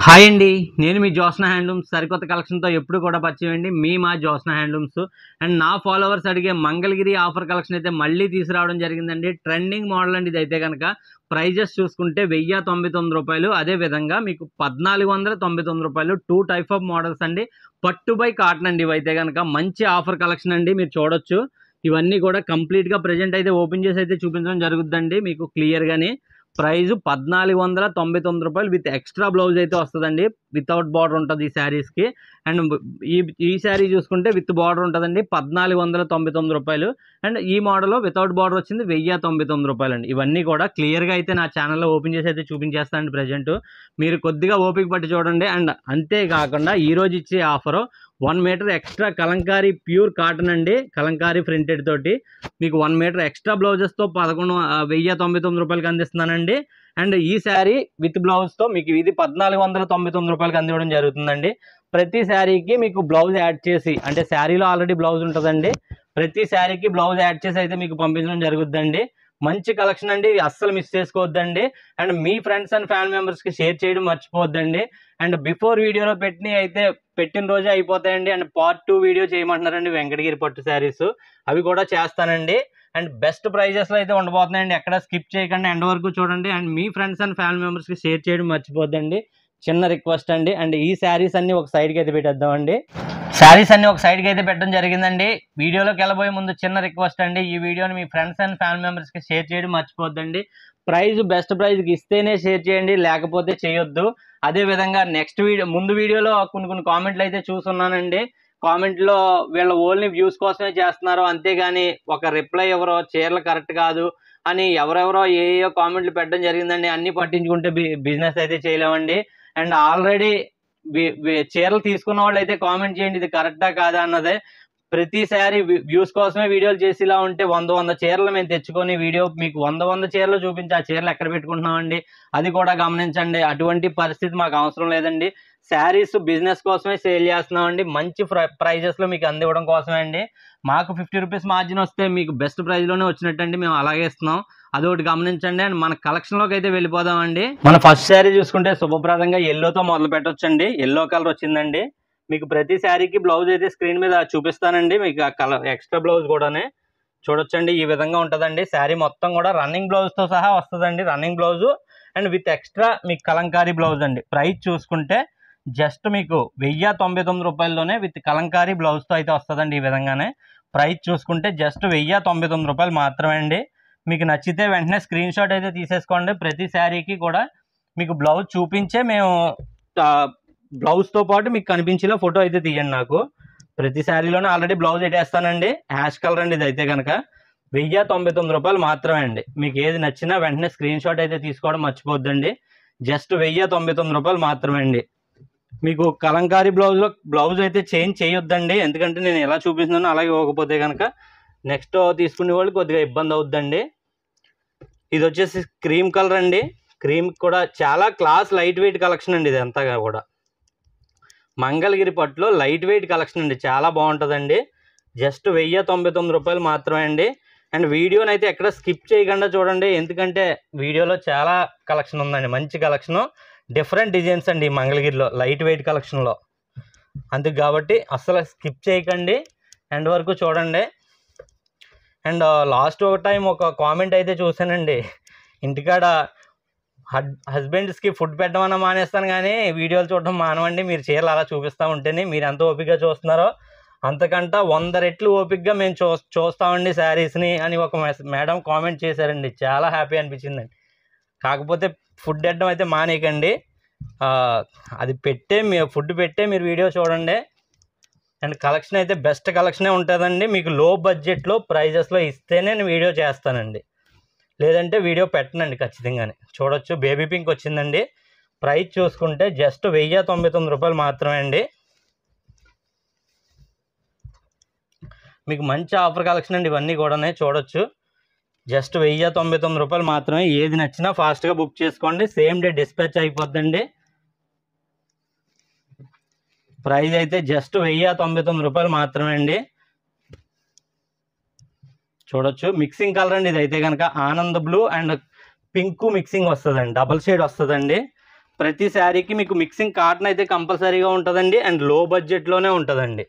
Hi అండి. నేను మీ Jyotsna handlooms సరికొత్త కలెక్షన్‌తో ఎప్పుడు కూడా పరిచయం అండి. మా జ్యోత్స్న హ్యాండ్లూమ్స్ అండ్ నా ఫాలోవర్స్ అడిగే మంగళగిరి ఆఫర్ కలెక్షన్ అయితే మళ్ళీ తీసుకురావడం జరిగిందండి. ట్రెండింగ్ మోడల్ అండి ఇదైతే గనక. ప్రైజెస్ చూసుకుంటే రూ. 1099. అదే విధంగా మీకు రూ. 1499. 2 టైప్ ఆఫ్ మోడల్స్ అండి. పట్టు బై కాటన్ అండి ఇవైతే గనక. మంచి ఆఫర్ కలెక్షన్ అండి, మీరు చూడొచ్చు. ఇవన్నీ కూడా కంప్లీట్‌గా ప్రెజెంట్ అయితే ఓపెన్ చేసి అయితే చూపించడం జరుగుద్దండి మీకు క్లియర్‌గానే. ప్రైస్ రూ. 1499 విత్ ఎక్స్ట్రా బ్లౌజ్ అయితే వస్తదండి. వితౌట్ బార్డర్ ఉంటది ఈ శారీస్‌కి. అండ్ ఈ ఈ శారీ చూసుకుంటే విత్ బార్డర్ ఉంటదండి. రూ. 1499. అండ్ ఈ మోడల్ వితౌట్ బార్డర్ వచ్చింది రూ. 1099 అండి. ఇవన్నీ కూడా క్లియర్‌గా అయితే నా ఛానల్‌లో ఓపెన్ చేసి అయితే చూపించేస్తానండి ప్రెజెంట్. మీరు కొద్దిగా ఓపిక పట్టి చూడండి. అండ్ అంతే కాకుండా ఈరోజు ఇచ్చే offer 1 meter extra Kalamkari pure cotton అండి. కలంకారీ ప్రింటెడ్ తోటి మీకు 1 మీటర్ ఎక్స్ట్రా బ్లౌజెస్‌తో రూ. 1099కి అందిస్తున్నానండి. అండ్ ఈ శారీ విత్ బ్లౌజ్‌తో మీకు ఇది రూ. 1499కి అందివ్వడం జరుగుతుందండి. ప్రతి శారీకి మీకు బ్లౌజ్ యాడ్ చేసి, అంటే శారీలో ఆల్రెడీ బ్లౌజ్ ఉంటుందండి. ప్రతి శారీకి బ్లౌజ్ యాడ్ చేసి అయితే మీకు పంపించడం జరుగుద్దండి. మంచి కలెక్షన్ అండి, అస్సలు మిస్ చేసుకోవద్దండి. అండ్ మీ ఫ్రెండ్స్ అండ్ ఫ్యామిలీ మెంబర్స్కి షేర్ చేయడం మర్చిపోవద్దండి. అండ్ బిఫోర్ వీడియోలో పెట్టిన రోజే అయిపోతాయండి. అండ్ పార్ట్ 2 వీడియో చేయమంటున్నారండి వెంకటగిరి పట్టు శారీస్, అవి కూడా చేస్తానండి. అండ్ బెస్ట్ ప్రైజెస్లో అయితే ఉండబోతున్నాయండి. ఎక్కడ స్కిప్ చేయకండి, ఎండ్ వరకు చూడండి. అండ్ మీ ఫ్రెండ్స్ అండ్ ఫ్యామిలీ మెంబర్స్కి షేర్ చేయడం మర్చిపోద్దండి. చిన్న రిక్వెస్ట్ అండి. అండ్ ఈ శారీస్ అన్ని ఒక సైడ్కి అయితే పెట్టేద్దామండి. శారీస్ అన్ని ఒక సైడ్కి అయితే పెట్టడం జరిగిందండి. వీడియోలోకి వెళ్ళబోయే ముందు చిన్న రిక్వెస్ట్ అండి, ఈ వీడియోని మీ ఫ్రెండ్స్ అండ్ ఫ్యామిలీ మెంబర్స్కి షేర్ చేయడం మర్చిపోద్దండి. బెస్ట్ ప్రైజ్కి ఇస్తేనే షేర్ చేయండి, లేకపోతే చేయొద్దు. అదేవిధంగా నెక్స్ట్ ముందు వీడియోలో కొన్ని కామెంట్లు అయితే చూస్తున్నానండి. కామెంట్లో వీళ్ళ ఓన్లీ వ్యూస్ కోసమే చేస్తున్నారు, అంతేగాని ఒక రిప్లై ఎవరో చీరలు కరెక్ట్ కాదు అని ఎవరెవరో ఏయో కామెంట్లు పెట్టడం జరిగిందండి. అన్ని పట్టించుకుంటే బిజినెస్ అయితే చేయలేమండి. అండ్ ఆల్రెడీ చీరలు తీసుకున్న వాళ్ళు అయితే కామెంట్ చేయండి, ఇది కరెక్టా కాదా అన్నదే. ప్రతిసారి వ్యూస్ కోసమే వీడియోలు చేసేలా ఉంటే 100 చీరలు మేము తెచ్చుకొని వీడియో మీకు 100 చీరలు చూపించి ఆ చీరలు ఎక్కడ పెట్టుకుంటున్నామండి, అది కూడా గమనించండి. అటువంటి పరిస్థితి మాకు అవసరం లేదండి. శారీస్ బిజినెస్ కోసమే సేల్ చేస్తున్నామండి. మంచి ప్రైజెస్లో మీకు అందివ్వడం కోసమే అండి. మాకు 50 రూపీస్ మార్జిన్ వస్తే మీకు బెస్ట్ ప్రైజ్లోనే వచ్చినట్టండి, మేము అలాగే ఇస్తున్నాం. అదొకటి గమనించండి. అండ్ మన కలెక్షన్లోకి అయితే వెళ్ళిపోదామండి. మన ఫస్ట్ శారీ చూసుకుంటే శుభప్రదంగా ఎల్లోతో మొదలు పెట్టొచ్చండి. ఎల్లో కలర్ వచ్చిందండి. మీకు ప్రతి శారీకి బ్లౌజ్ అయితే స్క్రీన్ మీద చూపిస్తానండి. మీకు ఆ కలర్ ఎక్స్ట్రా బ్లౌజ్ కూడానే చూడొచ్చండి. ఈ విధంగా ఉంటుందండి. శారీ మొత్తం కూడా రన్నింగ్ బ్లౌజ్తో సహా వస్తుందండి. Running blouse and with extra మీకు కలంకారీ బ్లౌజ్ అండి. ప్రైస్ చూసుకుంటే జస్ట్ మీకు రూ. 1099లోనే విత్ కలంకారీ బ్లౌజ్తో అయితే వస్తుందండి. ఈ విధంగానే ప్రైస్ చూసుకుంటే జస్ట్ రూ. 1099 మాత్రమే అండి. మీకు నచ్చితే వెంటనే స్క్రీన్ షాట్ అయితే తీసేసుకోండి. ప్రతి శారీకి కూడా మీకు బ్లౌజ్ చూపించే మేము బ్లౌజ్తో పాటు మీకు కనిపించేలా ఫోటో అయితే తీయండి నాకు. ప్రతి శారీలోనే ఆల్రెడీ బ్లౌజ్ పెట్టేస్తానండి. హ్యాష్ కలర్ అండి ఇది అయితే కనుక. రూ. 1099 మాత్రమే అండి. మీకు ఏది నచ్చినా వెంటనే స్క్రీన్ షాట్ అయితే తీసుకోవడం మర్చిపోద్దండి. జస్ట్ రూ. 1099 మాత్రమే అండి. మీకు కలంకారీ బ్లౌజ్ అయితే చేంజ్ చేయొద్దండి, ఎందుకంటే నేను ఎలా చూపిస్తున్నానో అలాగే ఇవ్వకపోతే కనుక నెక్స్ట్ తీసుకునే వాళ్ళు కొద్దిగా ఇబ్బంది అవుద్దండి. ఇది వచ్చేసి క్రీమ్ కలర్ అండి. క్రీమ్ కూడా చాలా క్లాస్ లైట్ వెయిట్ కలెక్షన్ అండి. ఇది అంతా కూడా మంగళగిరి పట్టులో లైట్ వెయిట్ కలెక్షన్ అండి. చాలా బాగుంటుందండి. జస్ట్ రూ. 1099 మాత్రమే అండి. అండ్ వీడియోని అయితే ఎక్కడ స్కిప్ చేయకుండా చూడండి, ఎందుకంటే వీడియోలో చాలా కలెక్షన్ ఉందండి. మంచి కలెక్షను, డిఫరెంట్ డిజైన్స్ అండి మంగళగిరిలో లైట్ వెయిట్ కలెక్షన్లో. అందుకు కాబట్టి అస్సలు స్కిప్ చేయకండి, ఎండ్ వరకు చూడండి. అండ్ లాస్ట్ ఒక టైం ఒక కామెంట్ అయితే చూశానండి, ఇంటికాడ హస్బెండ్స్కి ఫుడ్ పెట్టమన్నా మానేస్తాను కానీ వీడియోలు చూడడం మానవండి, మీరు చీరలు అలా చూపిస్తూ ఉంటేనే. మీరు ఎంత ఓపికగా చూస్తున్నారో అంతకంటే 100 రెట్లు ఓపికగా మేము చూస్తామండి శారీస్ని అని ఒక మేడం కామెంట్ చేశారండి. చాలా హ్యాపీ అనిపించిందండి. కాకపోతే ఫుడ్ పెట్టడం అయితే మానేయకండి, అది ఫుడ్ పెట్టే మీరు వీడియో చూడండి. అండ్ కలెక్షన్ అయితే బెస్ట్ కలెక్షనే ఉంటుందండి. మీకు లో బడ్జెట్లో ప్రైజెస్లో ఇస్తేనే నేను వీడియో చేస్తానండి, లేదంటే వీడియో పెట్టనండి ఖచ్చితంగానే. చూడొచ్చు బేబీ పింక్ వచ్చిందండి. ప్రైస్ చూసుకుంటే జస్ట్ రూ. 1099 మాత్రమే అండి. మీకు మంచి ఆఫర్ కలెక్షన్ అండి ఇవన్నీ కూడా చూడొచ్చు. జస్ట్ రూ. 1099 మాత్రమే. ఏది నచ్చినా ఫాస్ట్గా బుక్ చేసుకోండి, సేమ్ డే డిస్పాచ్ అయిపోద్దండి. ప్రైస్ అయితే జస్ట్ రూ. 1099 మాత్రమే అండి. చూడొచ్చు మిక్సింగ్ కలర్ అండి ఇది అయితే కనుక. Anand blue and pink mixing వస్తుందండి, డబల్ షేడ్ వస్తుందండి. ప్రతి శారీకి మీకు మిక్సింగ్ కాటన్ అయితే కంపల్సరీగా ఉంటుందండి. అండ్ లో బడ్జెట్లోనే ఉంటుందండి.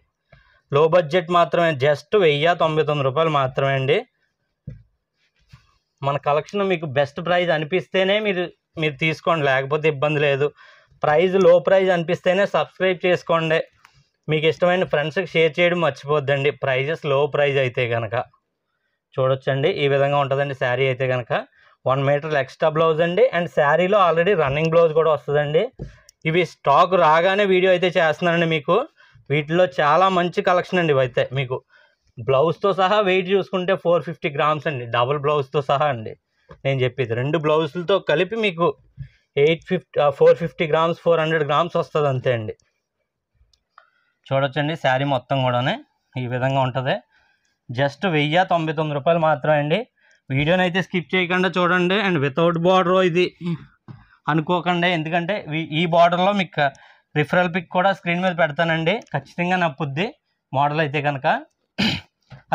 లో బడ్జెట్ మాత్రమే, జస్ట్ 1099 రూపాయలు మాత్రమే అండి. మన కలెక్షన్ మీకు బెస్ట్ ప్రైస్ అనిపిస్తేనే మీరు తీసుకోండి, లేకపోతే ఇబ్బంది లేదు. ప్రైస్ లో ప్రైస్ అనిపిస్తేనే సబ్స్క్రైబ్ చేసుకోండి. మీకు ఇష్టమైన ఫ్రెండ్స్కి షేర్ చేయడం మర్చిపోద్దండి. ప్రైజెస్ లో ప్రైజ్ అయితే కనుక చూడొచ్చండి. ఈ విధంగా ఉంటుందండి శారీ అయితే కనుక. 1 మీటర్ ఎక్స్ట్రా బ్లౌజ్ అండి. అండ్ శారీలో ఆల్రెడీ రన్నింగ్ బ్లౌజ్ కూడా వస్తుందండి. ఇవి స్టాక్ రాగానే వీడియో అయితే చేస్తున్నానండి మీకు. వీటిలో చాలా మంచి కలెక్షన్ అండి. ఇవైతే మీకు బ్లౌజ్తో సహా వెయిట్ చూసుకుంటే 450 గ్రామ్స్ అండి. డబుల్ బ్లౌజ్తో సహా అండి నేను చెప్పేది. 2 బ్లౌజులతో కలిపి మీకు 450 గ్రామ్స్ 400 గ్రామ్స్ వస్తుంది అంతే అండి. చూడొచ్చండి శారీ మొత్తం కూడా ఈ విధంగా ఉంటుంది. జస్ట్ 1099 రూపాయలు మాత్రమే అండి. వీడియోని అయితే స్కిప్ చేయకుండా చూడండి. అండ్ వితౌట్ బార్డర్ ఇది అనుకోకండి, ఎందుకంటే ఈ బార్డర్లో మీకు రిఫరల్ పిక్ కూడా స్క్రీన్ మీద పెడతానండి. ఖచ్చితంగా నప్పుద్ది మోడల్ అయితే కనుక.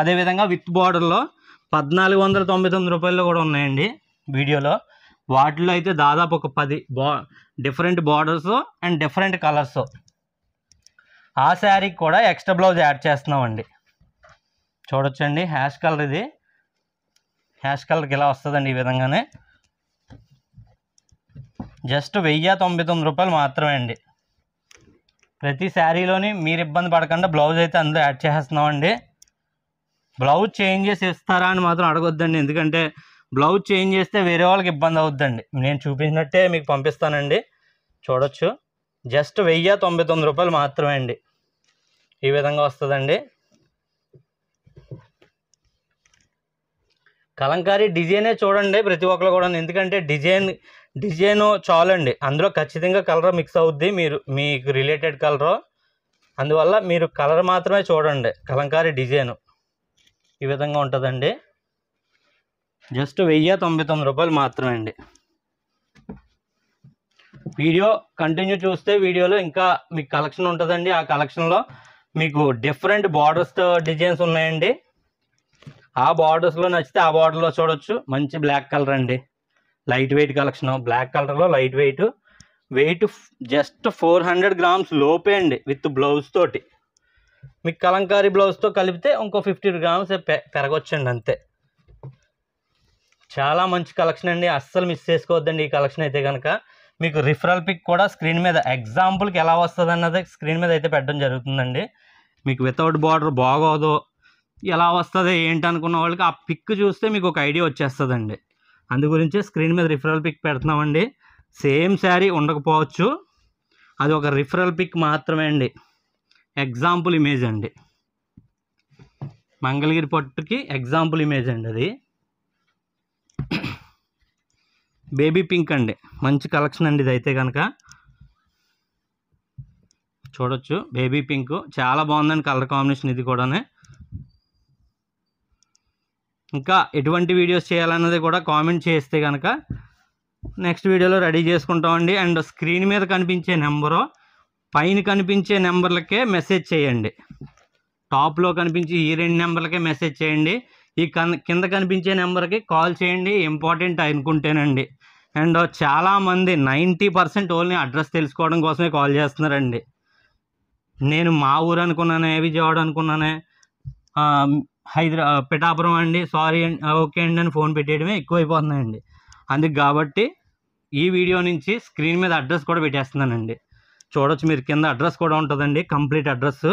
అదేవిధంగా విత్ బార్డర్లో 1499 రూపాయల్లో కూడా ఉన్నాయండి వీడియోలో. వాటిలో అయితే దాదాపు ఒక 10 different borders and different colours. ఆ శారీకి కూడా ఎక్స్ట్రా బ్లౌజ్ యాడ్ చేస్తున్నామండి. చూడొచ్చండి హ్యాష్ కలర్, ఇది హ్యాష్ కలర్కి ఇలా వస్తుందండి ఈ విధంగానే. జస్ట్ 1099 రూపాయలు మాత్రమే అండి. ప్రతి శారీలోని మీరు ఇబ్బంది పడకుండా బ్లౌజ్ అయితే అందులో యాడ్ చేస్తున్నామండి. బ్లౌజ్ చేంజ్ చేసి ఇస్తారా అని మాత్రం అడగొద్దండి, ఎందుకంటే బ్లౌజ్ చేంజ్ చేస్తే వేరే వాళ్ళకి ఇబ్బంది అవుద్దండి. నేను చూపించినట్టే మీకు పంపిస్తానండి. చూడొచ్చు జస్ట్ 1099 రూపాయలు మాత్రమే అండి. ఈ విధంగా వస్తుందండి. కలంకారీ డిజైనే చూడండి ప్రతి ఒక్కరు కూడా, ఎందుకంటే డిజైన్ చాలండి. అందులో ఖచ్చితంగా కలర్ మిక్స్ అవుద్ది, మీకు రిలేటెడ్ కలరు. అందువల్ల మీరు కలర్ మాత్రమే చూడండి. కలంకారీ డిజైన్ ఈ విధంగా ఉంటుందండి. జస్ట్ 1099 రూపాయలు మాత్రమే అండి. వీడియో కంటిన్యూ చూస్తే వీడియోలో ఇంకా మీకు కలెక్షన్ ఉంటుందండి. ఆ కలెక్షన్లో మీకు డిఫరెంట్ బార్డర్స్ డిజైన్స్ ఉన్నాయండి. ఆ బార్డర్స్లో నచ్చితే ఆ బార్డర్లో చూడొచ్చు. మంచి బ్లాక్ కలర్ అండి, లైట్ వెయిట్ కలెక్షన్. బ్లాక్ కలర్లో లైట్ వెయిట్ జస్ట్ 400 గ్రామ్స్ లోపే అండి విత్ బ్లౌజ్ తోటి. మీకు కలంకారీ బ్లౌజ్తో కలిపితే ఇంకో 50 గ్రామ్స్ పెరగొచ్చండి అంతే. చాలా మంచి కలెక్షన్ అండి, అస్సలు మిస్ చేసుకోవద్దండి ఈ కలెక్షన్ అయితే కనుక. మీకు రిఫరల్ పిక్ కూడా స్క్రీన్ మీద ఎగ్జాంపుల్కి ఎలా వస్తుంది అన్నది స్క్రీన్ మీద అయితే పెట్టడం జరుగుతుందండి. మీకు వితౌట్ బార్డర్ బాగోదు, ఎలా వస్తుంది ఏంటి అనుకున్న వాళ్ళకి ఆ పిక్ చూస్తే మీకు ఒక ఐడియా వచ్చేస్తుందండి. అందు గురించి స్క్రీన్ మీద రిఫరల్ పిక్ పెడుతున్నామండి. సేమ్ శారీ ఉండకపోవచ్చు, అది ఒక రిఫరల్ పిక్ మాత్రమే అండి, ఎగ్జాంపుల్ ఇమేజ్ అండి. మంగళగిరి పట్టుకి ఎగ్జాంపుల్ ఇమేజ్ అండి అది. బేబీ పింక్ అండి, మంచి కలెక్షన్ అండి ఇది అయితే కనుక. చూడొచ్చు బేబీ పింక్ చాలా బాగుందండి కలర్ కాంబినేషన్ ఇది కూడా. ఇంకా ఎటువంటి వీడియోస్ చేయాలన్నది కూడా కామెంట్ చేస్తే కనుక నెక్స్ట్ వీడియోలో రెడీ చేసుకుంటామండి. అండ్ స్క్రీన్ మీద కనిపించే నెంబరు, పైన కనిపించే నెంబర్లకే మెసేజ్ చేయండి. టాప్లో కనిపించే ఈ 2 నెంబర్లకే మెసేజ్ చేయండి. ఈ కింద కనిపించే నెంబర్కి కాల్ చేయండి ఇంపార్టెంట్ అనుకుంటేనండి. అండ్ చాలామంది 90% ఓన్లీ అడ్రస్ తెలుసుకోవడం కోసమే కాల్ చేస్తున్నారండి. నేను మా ఊరు అనుకున్నానే, విజయవాడ అనుకున్నానే, పిఠాపురం అండి, సారీ అండి, ఓకే అండి అని ఫోన్ పెట్టేయడమే ఎక్కువైపోతున్నాయండి. అందుకు కాబట్టి ఈ వీడియో నుంచి స్క్రీన్ మీద అడ్రస్ కూడా పెట్టేస్తున్నానండి. చూడొచ్చు మీరు, కింద అడ్రస్ కూడా ఉంటుందండి, కంప్లీట్ అడ్రస్.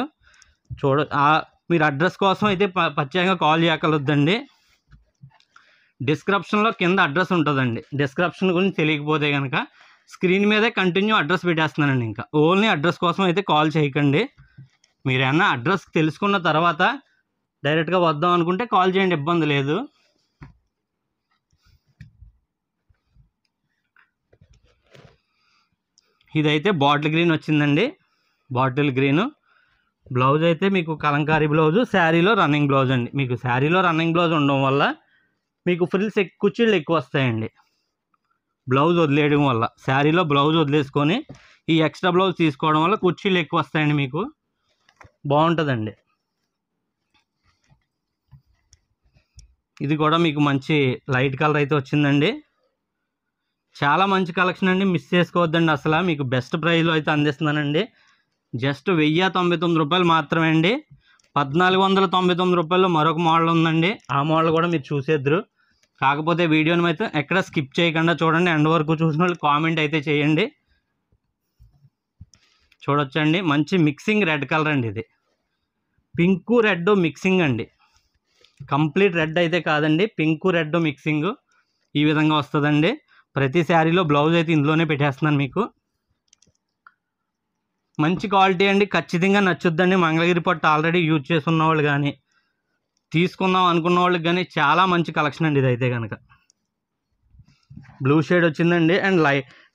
మీరు అడ్రస్ కోసం అయితే ప్రత్యేకంగా కాల్ చేయగలొద్దండి. డిస్క్రిప్షన్లో కింద అడ్రస్ ఉంటుందండి. డిస్క్రిప్షన్ గురించి తెలియకపోతే కనుక స్క్రీన్ మీదే కంటిన్యూ అడ్రస్ పెట్టేస్తున్నానండి. ఇంకా ఓన్లీ అడ్రస్ కోసం అయితే కాల్ చేయకండి. మీరు ఏమన్నా అడ్రస్ తెలుసుకున్న తర్వాత డైరెక్ట్గా వద్దాం అనుకుంటే కాల్ చేయండి, ఇబ్బంది లేదు. ఇదైతే బాటిల్ గ్రీన్ వచ్చిందండి, బాటిల్ గ్రీను. బ్లౌజ్ అయితే మీకు కలంకారీ బ్లౌజు, శారీలో రన్నింగ్ బ్లౌజ్ అండి. మీకు శారీలో రన్నింగ్ బ్లౌజ్ ఉండడం వల్ల మీకు ఫ్రిల్స్ కుర్చీలు ఎక్కువ వస్తాయండి. బ్లౌజ్ వదిలేయడం వల్ల, శారీలో బ్లౌజ్ వదిలేసుకొని ఈ ఎక్స్ట్రా బ్లౌజ్ తీసుకోవడం వల్ల కుర్చీలు ఎక్కువ వస్తాయండి, మీకు బాగుంటుందండి. ఇది కూడా మీకు మంచి లైట్ కలర్ అయితే వచ్చిందండి. చాలా మంచి కలెక్షన్ అండి, మిస్ చేసుకోవద్దండి అసలు. మీకు బెస్ట్ ప్రైస్లో అయితే అందిస్తున్నానండి. జస్ట్ 1099 రూపాయలు మాత్రమే అండి. 1499 రూపాయల్లో మరొక మోడల్ ఉందండి, ఆ మోడల్ కూడా మీరు చూసేద్దరు. కాకపోతే వీడియోని అయితే ఎక్కడ స్కిప్ చేయకుండా చూడండి, ఎండ్ వరకు చూసిన వాళ్ళు కామెంట్ అయితే చేయండి. చూడొచ్చండి, మంచి మిక్సింగ్ రెడ్ కలర్ అండి. ఇది పింకు రెడ్ మిక్సింగ్ అండి, కంప్లీట్ రెడ్ అయితే కాదండి, పింకు రెడ్ మిక్సింగ్ ఈ విధంగా వస్తుందండి. ప్రతి శారీలో బ్లౌజ్ అయితే ఇందులోనే పెట్టేస్తున్నాను మీకు. మంచి క్వాలిటీ అండి, ఖచ్చితంగా నచ్చుద్దండి. మంగళగిరి పట్టు ఆల్రెడీ యూజ్ చేసుకున్న వాళ్ళు కానీ తీసుకుందాం అనుకున్న వాళ్ళకి కానీ చాలా మంచి కలెక్షన్ అండి ఇదైతే కనుక. బ్లూ షేడ్ వచ్చిందండి. అండ్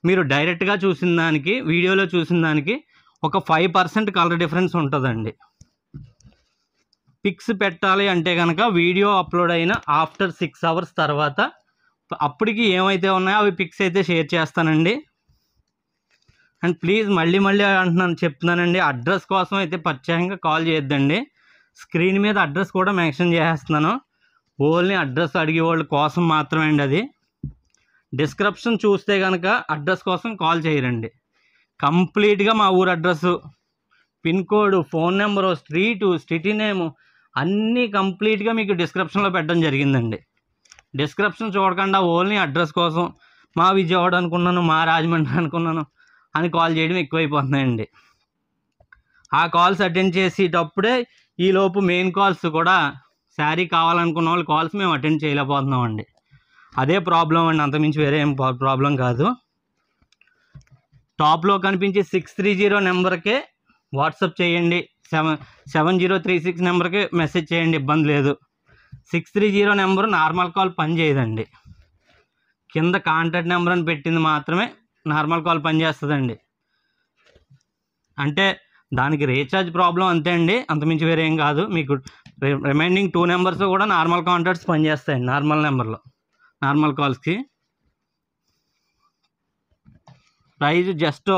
మీరు డైరెక్ట్గా చూసిన దానికి వీడియోలో చూసిన దానికి ఒక 5% కలర్ డిఫరెన్స్ ఉంటుందండి. పిక్స్ పెట్టాలి అంటే కనుక వీడియో అప్లోడ్ అయిన ఆఫ్టర్ 6 అవర్స్ తర్వాత అప్పటికి ఏమైతే ఉన్నాయో అవి పిక్స్ అయితే షేర్ చేస్తానండి. అండ్ ప్లీజ్ మళ్ళీ చెప్తున్నానండి, అడ్రస్ కోసం అయితే ప్రత్యేకంగా కాల్ చేయొద్దండి. స్క్రీన్ మీద అడ్రస్ కూడా మెన్షన్ చేసేస్తున్నాను, ఓన్లీ అడ్రస్ అడిగే వాళ్ళ కోసం మాత్రమే అండి. అది డిస్క్రిప్షన్ చూస్తే కనుక అడ్రస్ కోసం కాల్ చేయరండి. కంప్లీట్గా మా ఊరు address, pin code, phone number, street, city నేము అన్నీ కంప్లీట్గా మీకు డిస్క్రిప్షన్లో పెట్టడం జరిగిందండి. డిస్క్రిప్షన్ చూడకుండా ఓన్లీ అడ్రస్ కోసం మా విజయవాడ అనుకున్నాను, మా రాజమండ్రి అనుకున్నాను అని కాల్ చేయడం ఎక్కువైపోతున్నాయండి. ఆ కాల్స్ అటెండ్ చేసేటప్పుడే ఈలోపు మెయిన్ కాల్స్ కూడా శారీ కావాలనుకున్న వాళ్ళ కాల్స్ మేము అటెండ్ చేయలేకపోతున్నామండి. అదే ప్రాబ్లం అండి, అంతమించి వేరే ఏం ప్రాబ్లం కాదు. టాప్లో కనిపించే 630 నెంబర్కే వాట్సాప్ చేయండి, 7036 నెంబర్కి మెసేజ్ చేయండి, ఇబ్బంది లేదు. 630 నెంబరు నార్మల్ కాల్ పని చేయదండి. కింద కాంటాక్ట్ నెంబర్ అని పెట్టింది మాత్రమే నార్మల్ కాల్ పనిచేస్తుందండి. అంటే దానికి రీఛార్జ్ ప్రాబ్లం అంతే అండి, అంతమించి వేరే ఏం కాదు. మీకు రిమైనింగ్ 2 నెంబర్స్ కూడా నార్మల్ కాంటాక్ట్స్ పనిచేస్తాయండి, నార్మల్ నెంబర్లో నార్మల్ కాల్స్కి. ప్రైజ్ జస్ట్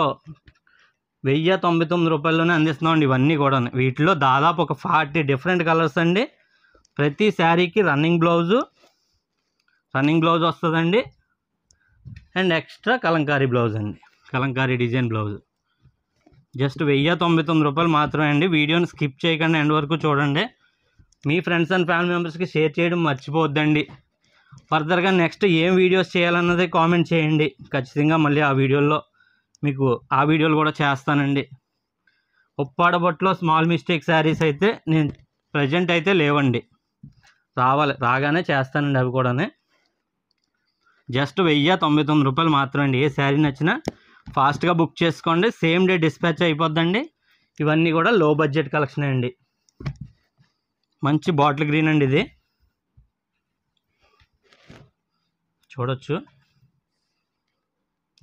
1099 రూపాయల్లోనే అందిస్తున్నామండి ఇవన్నీ కూడా. వీటిలో దాదాపు ఒక 40 డిఫరెంట్ కలర్స్ అండి. ప్రతి శారీకి రన్నింగ్ బ్లౌజ్ వస్తుందండి. అండ్ ఎక్స్ట్రా కలంకారీ బ్లౌజ్ అండి, కలంకారీ డిజైన్ బ్లౌజ్. జస్ట్ 1099 రూపాయలు మాత్రమే అండి. వీడియోని స్కిప్ చేయకుండా ఎండ్ వరకు చూడండి. మీ ఫ్రెండ్స్ అండ్ ఫ్యామిలీ మెంబర్స్కి షేర్ చేయడం మర్చిపోవద్దండి. ఫర్దర్గా నెక్స్ట్ ఏం వీడియోస్ చేయాలన్నది కామెంట్ చేయండి, ఖచ్చితంగా మళ్ళీ ఆ వీడియోలు కూడా చేస్తానండి. ఉప్పాడబొట్లో స్మాల్ మిస్టేక్ శారీస్ అయితే నేను ప్రజెంట్ అయితే లేవండి, రాగానే చేస్తానండి అవి కూడా. జస్ట్ 1099 రూపాయలు మాత్రం అండి. ఏ శారీ నచ్చినా ఫాస్ట్గా బుక్ చేసుకోండి, సేమ్ డే డిస్పాచ్ అయిపోద్దండి. ఇవన్నీ కూడా లో బడ్జెట్ కలెక్షన్ అండి. మంచి బాటిల్ గ్రీన్ అండి, ఇది చూడొచ్చు.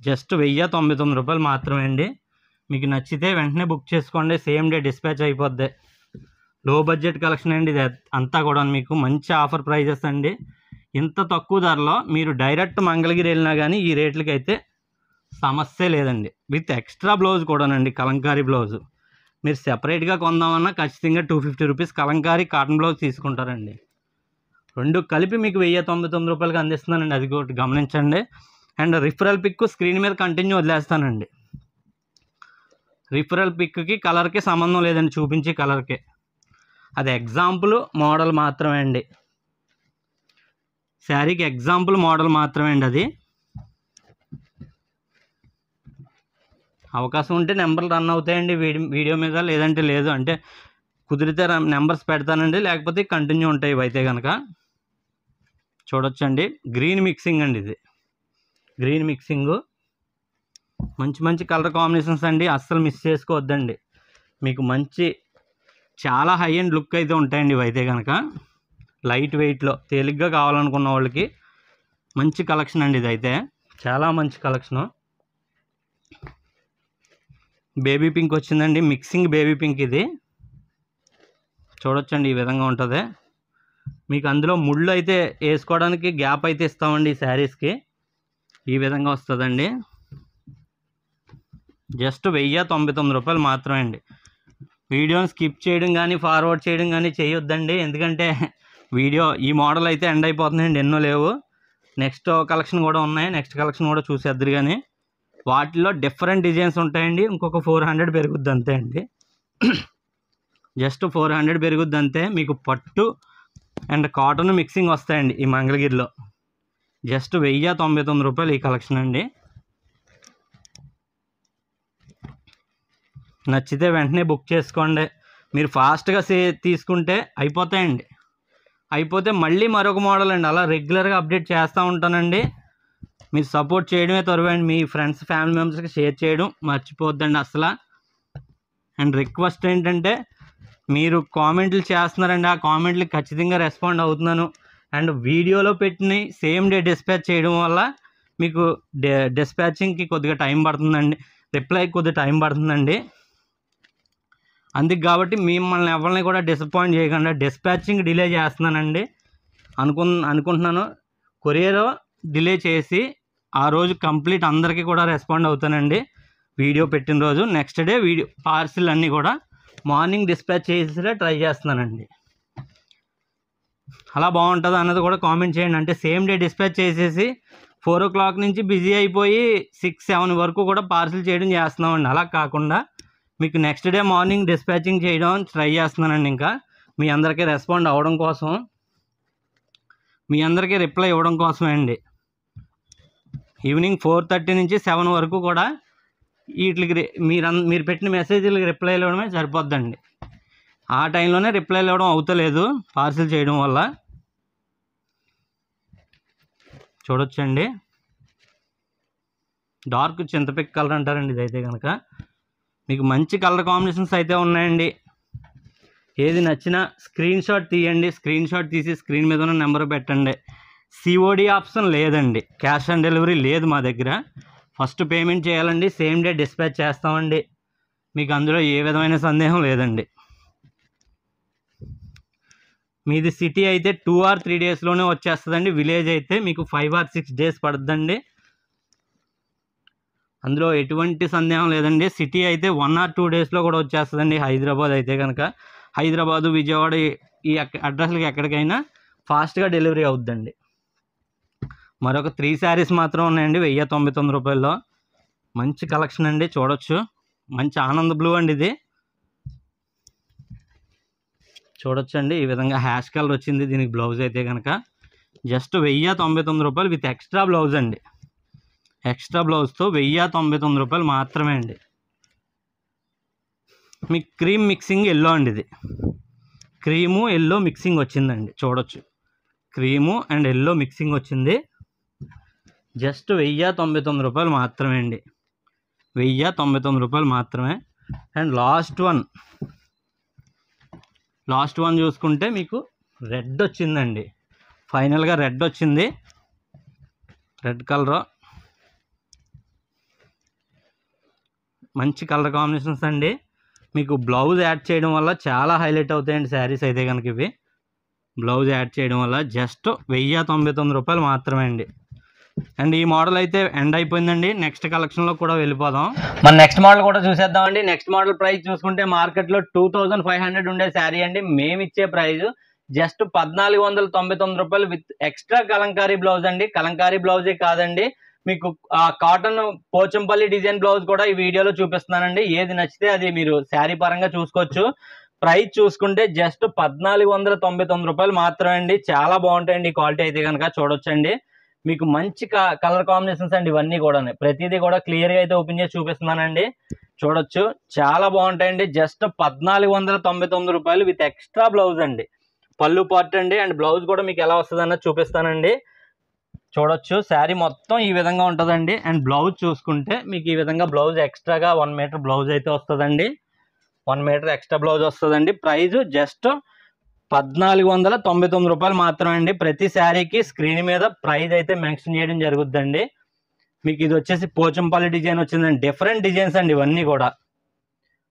జస్ట్ 1099 రూపాయలు మాత్రమే అండి. మీకు నచ్చితే వెంటనే బుక్ చేసుకోండి, సేమ్ డే డిస్పాచ్ అయిపోద్ది. లో బడ్జెట్ కలెక్షన్ అండి ఇది అంతా కూడా. మీకు మంచి ఆఫర్ ప్రైజెస్ అండి. ఇంత తక్కువ ధరలో మీరు డైరెక్ట్ మంగళగిరి వెళ్ళినా కానీ ఈ రేట్లకి అయితే సమస్య లేదండి. విత్ ఎక్స్ట్రా బ్లౌజ్ కూడానండి, కలంకారీ బ్లౌజ్. మీరు సెపరేట్గా కొందామన్నా ఖచ్చితంగా 250 రూపీస్ కలంకారీ కాటన్ బ్లౌజ్ తీసుకుంటారండి. రెండు కలిపి మీకు 1099 రూపాయలకి అందిస్తున్నానండి, అది కూడా గమనించండి. అండ్ రిఫరల్ పిక్ స్క్రీన్ మీద కంటిన్యూ వదిలేస్తానండి. రిఫరల్ పిక్కి కలర్కి సంబంధం లేదండి, చూపించే కలర్కి. అది ఎగ్జాంపుల్ మోడల్ మాత్రమే అండి, శారీకి ఎగ్జాంపుల్ మోడల్ మాత్రమే అండి. అది అవకాశం ఉంటే నెంబర్లు రన్ అవుతాయండి వీడియో మీద, లేదంటే లేదు. అంటే కుదిరితే నెంబర్స్ పెడతానండి, లేకపోతే కంటిన్యూ ఉంటాయి ఇవైతే కనుక. చూడొచ్చండి, గ్రీన్ మిక్సింగ్ అండి, ఇది గ్రీన్ మిక్సింగు. మంచి కలర్ కాంబినేషన్స్ అండి, అస్సలు మిస్ చేసుకోవద్దండి. మీకు చాలా హై అండ్ లుక్ అయితే ఉంటాయండి ఇవైతే కనుక. లైట్ వెయిట్లో తేలిగ్గా కావాలనుకున్న వాళ్ళకి మంచి కలెక్షన్ అండి ఇదైతే, చాలా మంచి కలెక్షను. బేబీ పింక్ వచ్చిందండి, మిక్సింగ్ బేబీ పింక్. ఇది చూడొచ్చండి, ఈ విధంగా ఉంటుంది. మీకు అందులో ముళ్ళు అయితే వేసుకోవడానికి గ్యాప్ అయితే ఇస్తామండి ఈ శారీస్కి, ఈ విధంగా వస్తుందండి. జస్ట్ 1099 రూపాయలు మాత్రమే అండి. వీడియోని స్కిప్ చేయడం కానీ ఫార్వర్డ్ చేయడం కానీ చేయొద్దండి, ఎందుకంటే ఈ మోడల్ అయితే ఎండ్ అయిపోతుందండి, ఎన్నో లేవు. నెక్స్ట్ కలెక్షన్ కూడా ఉన్నాయి, నెక్స్ట్ కలెక్షన్ కూడా చూసేద్దరు. కానీ వాటిలో డిఫరెంట్ డిజైన్స్ ఉంటాయండి. ఇంకొక 400 పెరుగుద్ది అంతే అండి, జస్ట్ 400 పెరుగుద్ది అంతే. మీకు పట్టు అండ్ కాటన్ మిక్సింగ్ వస్తాయండి ఈ మంగళగిరిలో. జస్ట్ 1099 రూపాయలు ఈ కలెక్షన్ అండి. నచ్చితే వెంటనే బుక్ చేసుకోండి. మీరు ఫాస్ట్గా తీసుకుంటే అయిపోతాయండి. అయిపోతే మళ్ళీ మరొక మోడల్ అండి. అలా రెగ్యులర్గా అప్డేట్ చేస్తూ ఉంటానండి. మీరు సపోర్ట్ చేయడమే తరువండి. మీ ఫ్రెండ్స్ ఫ్యామిలీ మెంబర్స్కి షేర్ చేయడం మర్చిపోద్దండి అసలు. అండ్ రిక్వెస్ట్ ఏంటంటే మీరు కామెంట్లు చేస్తున్నారండి, ఆ కామెంట్లకి ఖచ్చితంగా రెస్పాండ్ అవుతున్నాను. అండ్ వీడియోలో పెట్టిన సేమ్ డే డిస్పాచ్ చేయడం వల్ల మీకు డిస్పాచింగ్కి కొద్దిగా టైం పడుతుందండి, రిప్లైకి కొద్దిగా టైం పడుతుందండి. అందుకు కాబట్టి మిమ్మల్ని ఎవరిని కూడా డిసప్పాయింట్ చేయకుండా డిస్పాచింగ్ డిలే చేస్తున్నానండి అనుకుంటున్నాను. కొరియర్ డిలే చేసి ఆ రోజు కంప్లీట్ అందరికీ కూడా రెస్పాండ్ అవుతానండి వీడియో పెట్టిన రోజు. నెక్స్ట్ డే వీడియో పార్సిల్ అన్నీ కూడా మార్నింగ్ డిస్పాచ్ చేసేలా ట్రై చేస్తున్నానండి. అలా బాగుంటుందా అన్నది కూడా కామెంట్ చేయండి. అంటే సేమ్ డే డిస్పాచ్ చేసేసి 4 o'clock నుంచి బిజీ అయిపోయి 6-7 వరకు కూడా పార్సిల్ చేయడం చేస్తున్నామండి. అలా కాకుండా మీకు నెక్స్ట్ డే మార్నింగ్ డిస్పాచింగ్ చేయడం ట్రై చేస్తున్నానండి. ఇంకా మీ అందరికీ రెస్పాండ్ అవ్వడం కోసం, మీ అందరికీ రిప్లై ఇవ్వడం కోసమే అండి. ఈవినింగ్ 4:30 నుంచి 7 వరకు కూడా వీటికి మీరు పెట్టిన మెసేజ్లకి రిప్లై ఇవ్వడమే సరిపోద్దండి. ఆ టైంలోనే రిప్లై ఇవ్వడం అవుతలేదు పార్సిల్ చేయడం వల్ల. చూడొచ్చండి, డార్క్ చింతపిక్క కలర్ అంటారండి ఇదైతే కనుక. మీకు మంచి కలర్ కాంబినేషన్స్ అయితే ఉన్నాయండి. ఏది నచ్చినా స్క్రీన్ షాట్ తీయండి, స్క్రీన్ షాట్ తీసి స్క్రీన్ మీద ఉన్న నెంబర్ పెట్టండి. సిఓడి ఆప్షన్ లేదండి, క్యాష్ ఆన్ డెలివరీ లేదు మా దగ్గర. ఫస్ట్ పేమెంట్ చేయాలండి, సేమ్ డే డిస్పాచ్ చేస్తామండి. మీకు అందులో ఏ విధమైన సందేహం లేదండి. మీది సిటీ అయితే 2 or 3 డేస్లోనే వచ్చేస్తుందండి. విలేజ్ అయితే మీకు 5 or 6 డేస్ పడుతుందండి. అందులో ఎటువంటి సందేహం లేదండి. సిటీ అయితే 1 or 2 డేస్లో కూడా వచ్చేస్తుందండి. హైదరాబాద్ అయితే కనుక, హైదరాబాదు, విజయవాడ ఈ అడ్రస్లకి ఎక్కడికైనా ఫాస్ట్గా డెలివరీ అవుద్దండి. మరొక 3 శారీస్ మాత్రం ఉన్నాయండి 1099 రూపాయల్లో. మంచి కలెక్షన్ అండి, చూడొచ్చు. మంచి ఆనంద్ బ్లూ అండి ఇది. చూడొచ్చండి, ఈ విధంగా హ్యాష్ కలర్ వచ్చింది దీనికి బ్లౌజ్ అయితే కనుక. జస్ట్ 1099 రూపాయలు విత్ ఎక్స్ట్రా బ్లౌజ్ అండి. ఎక్స్ట్రా బ్లౌజ్తో 1099 రూపాయలు మాత్రమే అండి. మీకు క్రీమ్ మిక్సింగ్ ఎల్లో అండి ఇది. క్రీము ఎల్లో మిక్సింగ్ వచ్చిందండి, చూడొచ్చు. క్రీము అండ్ ఎల్లో మిక్సింగ్ వచ్చింది. జస్ట్ 1099 రూపాయలు మాత్రమే అండి, 1099 రూపాయలు మాత్రమే. అండ్ లాస్ట్ వన్ చూసుకుంటే మీకు రెడ్ వచ్చిందండి. ఫైనల్గా రెడ్ వచ్చింది, రెడ్ కలర్. మంచి కలర్ కాంబినేషన్స్ అండి. మీకు బ్లౌజ్ యాడ్ చేయడం వల్ల చాలా హైలైట్ అవుతాయండి శారీస్ అయితే కనుక. ఇవి బ్లౌజ్ యాడ్ చేయడం వల్ల జస్ట్ 1099 రూపాయలు మాత్రమే అండి. అండ్ ఈ మోడల్ అయితే ఎండ్ అయిపోయిందండి. నెక్స్ట్ కలెక్షన్లో కూడా వెళ్ళిపోదాం. మన నెక్స్ట్ మోడల్ కూడా చూసేద్దామండి. నెక్స్ట్ మోడల్ ప్రైస్ చూసుకుంటే మార్కెట్లో 2500 ఉండే శారీ అండి. మేము ఇచ్చే ప్రైస్ జస్ట్ 1499 రూపాయలు విత్ ఎక్స్ట్రా కలంకారీ బ్లౌజ్ అండి. కలంకారీ బ్లౌజే కాదండి, మీకు కాటన్ పోచంపల్లి డిజైన్ బ్లౌజ్ కూడా ఈ వీడియోలో చూపిస్తున్నానండి. ఏది నచ్చితే అది మీరు శారీ పరంగా చూసుకోవచ్చు. ప్రైస్ చూసుకుంటే జస్ట్ 1499 రూపాయలు మాత్రమే అండి. చాలా బాగుంటాయండి ఈ క్వాలిటీ అయితే కనుక. చూడొచ్చండి, మీకు మంచి కలర్ కాంబినేషన్స్ అండి. ఇవన్నీ కూడా ప్రతిదీ కూడా క్లియర్గా అయితే ఓపెన్ చేసి చూపిస్తున్నానండి. చూడొచ్చు, చాలా బాగుంటాయండి. జస్ట్ 1499 రూపాయలు విత్ ఎక్స్ట్రా బ్లౌజ్ అండి. పళ్ళు పార్ట్ అండి, అండ్ బ్లౌజ్ కూడా మీకు ఎలా వస్తుంది అన్నది చూపిస్తానండి. చూడొచ్చు, శారీ మొత్తం ఈ విధంగా ఉంటుందండి. అండ్ బ్లౌజ్ చూసుకుంటే మీకు ఈ విధంగా బ్లౌజ్ ఎక్స్ట్రాగా 1 మీటర్ బ్లౌజ్ అయితే వస్తుందండి. 1 మీటర్ ఎక్స్ట్రా బ్లౌజ్ వస్తుందండి. ప్రైస్ జస్ట్ 1499 రూపాయలు మాత్రమే అండి. ప్రతి శారీకి స్క్రీన్ మీద ప్రైస్ అయితే మెన్షన్ చేయడం జరుగుద్దండి. మీకు ఇది వచ్చేసి పోచంపల్లి డిజైన్ వచ్చిందండి. డిఫరెంట్ డిజైన్స్ అండి, ఇవన్నీ కూడా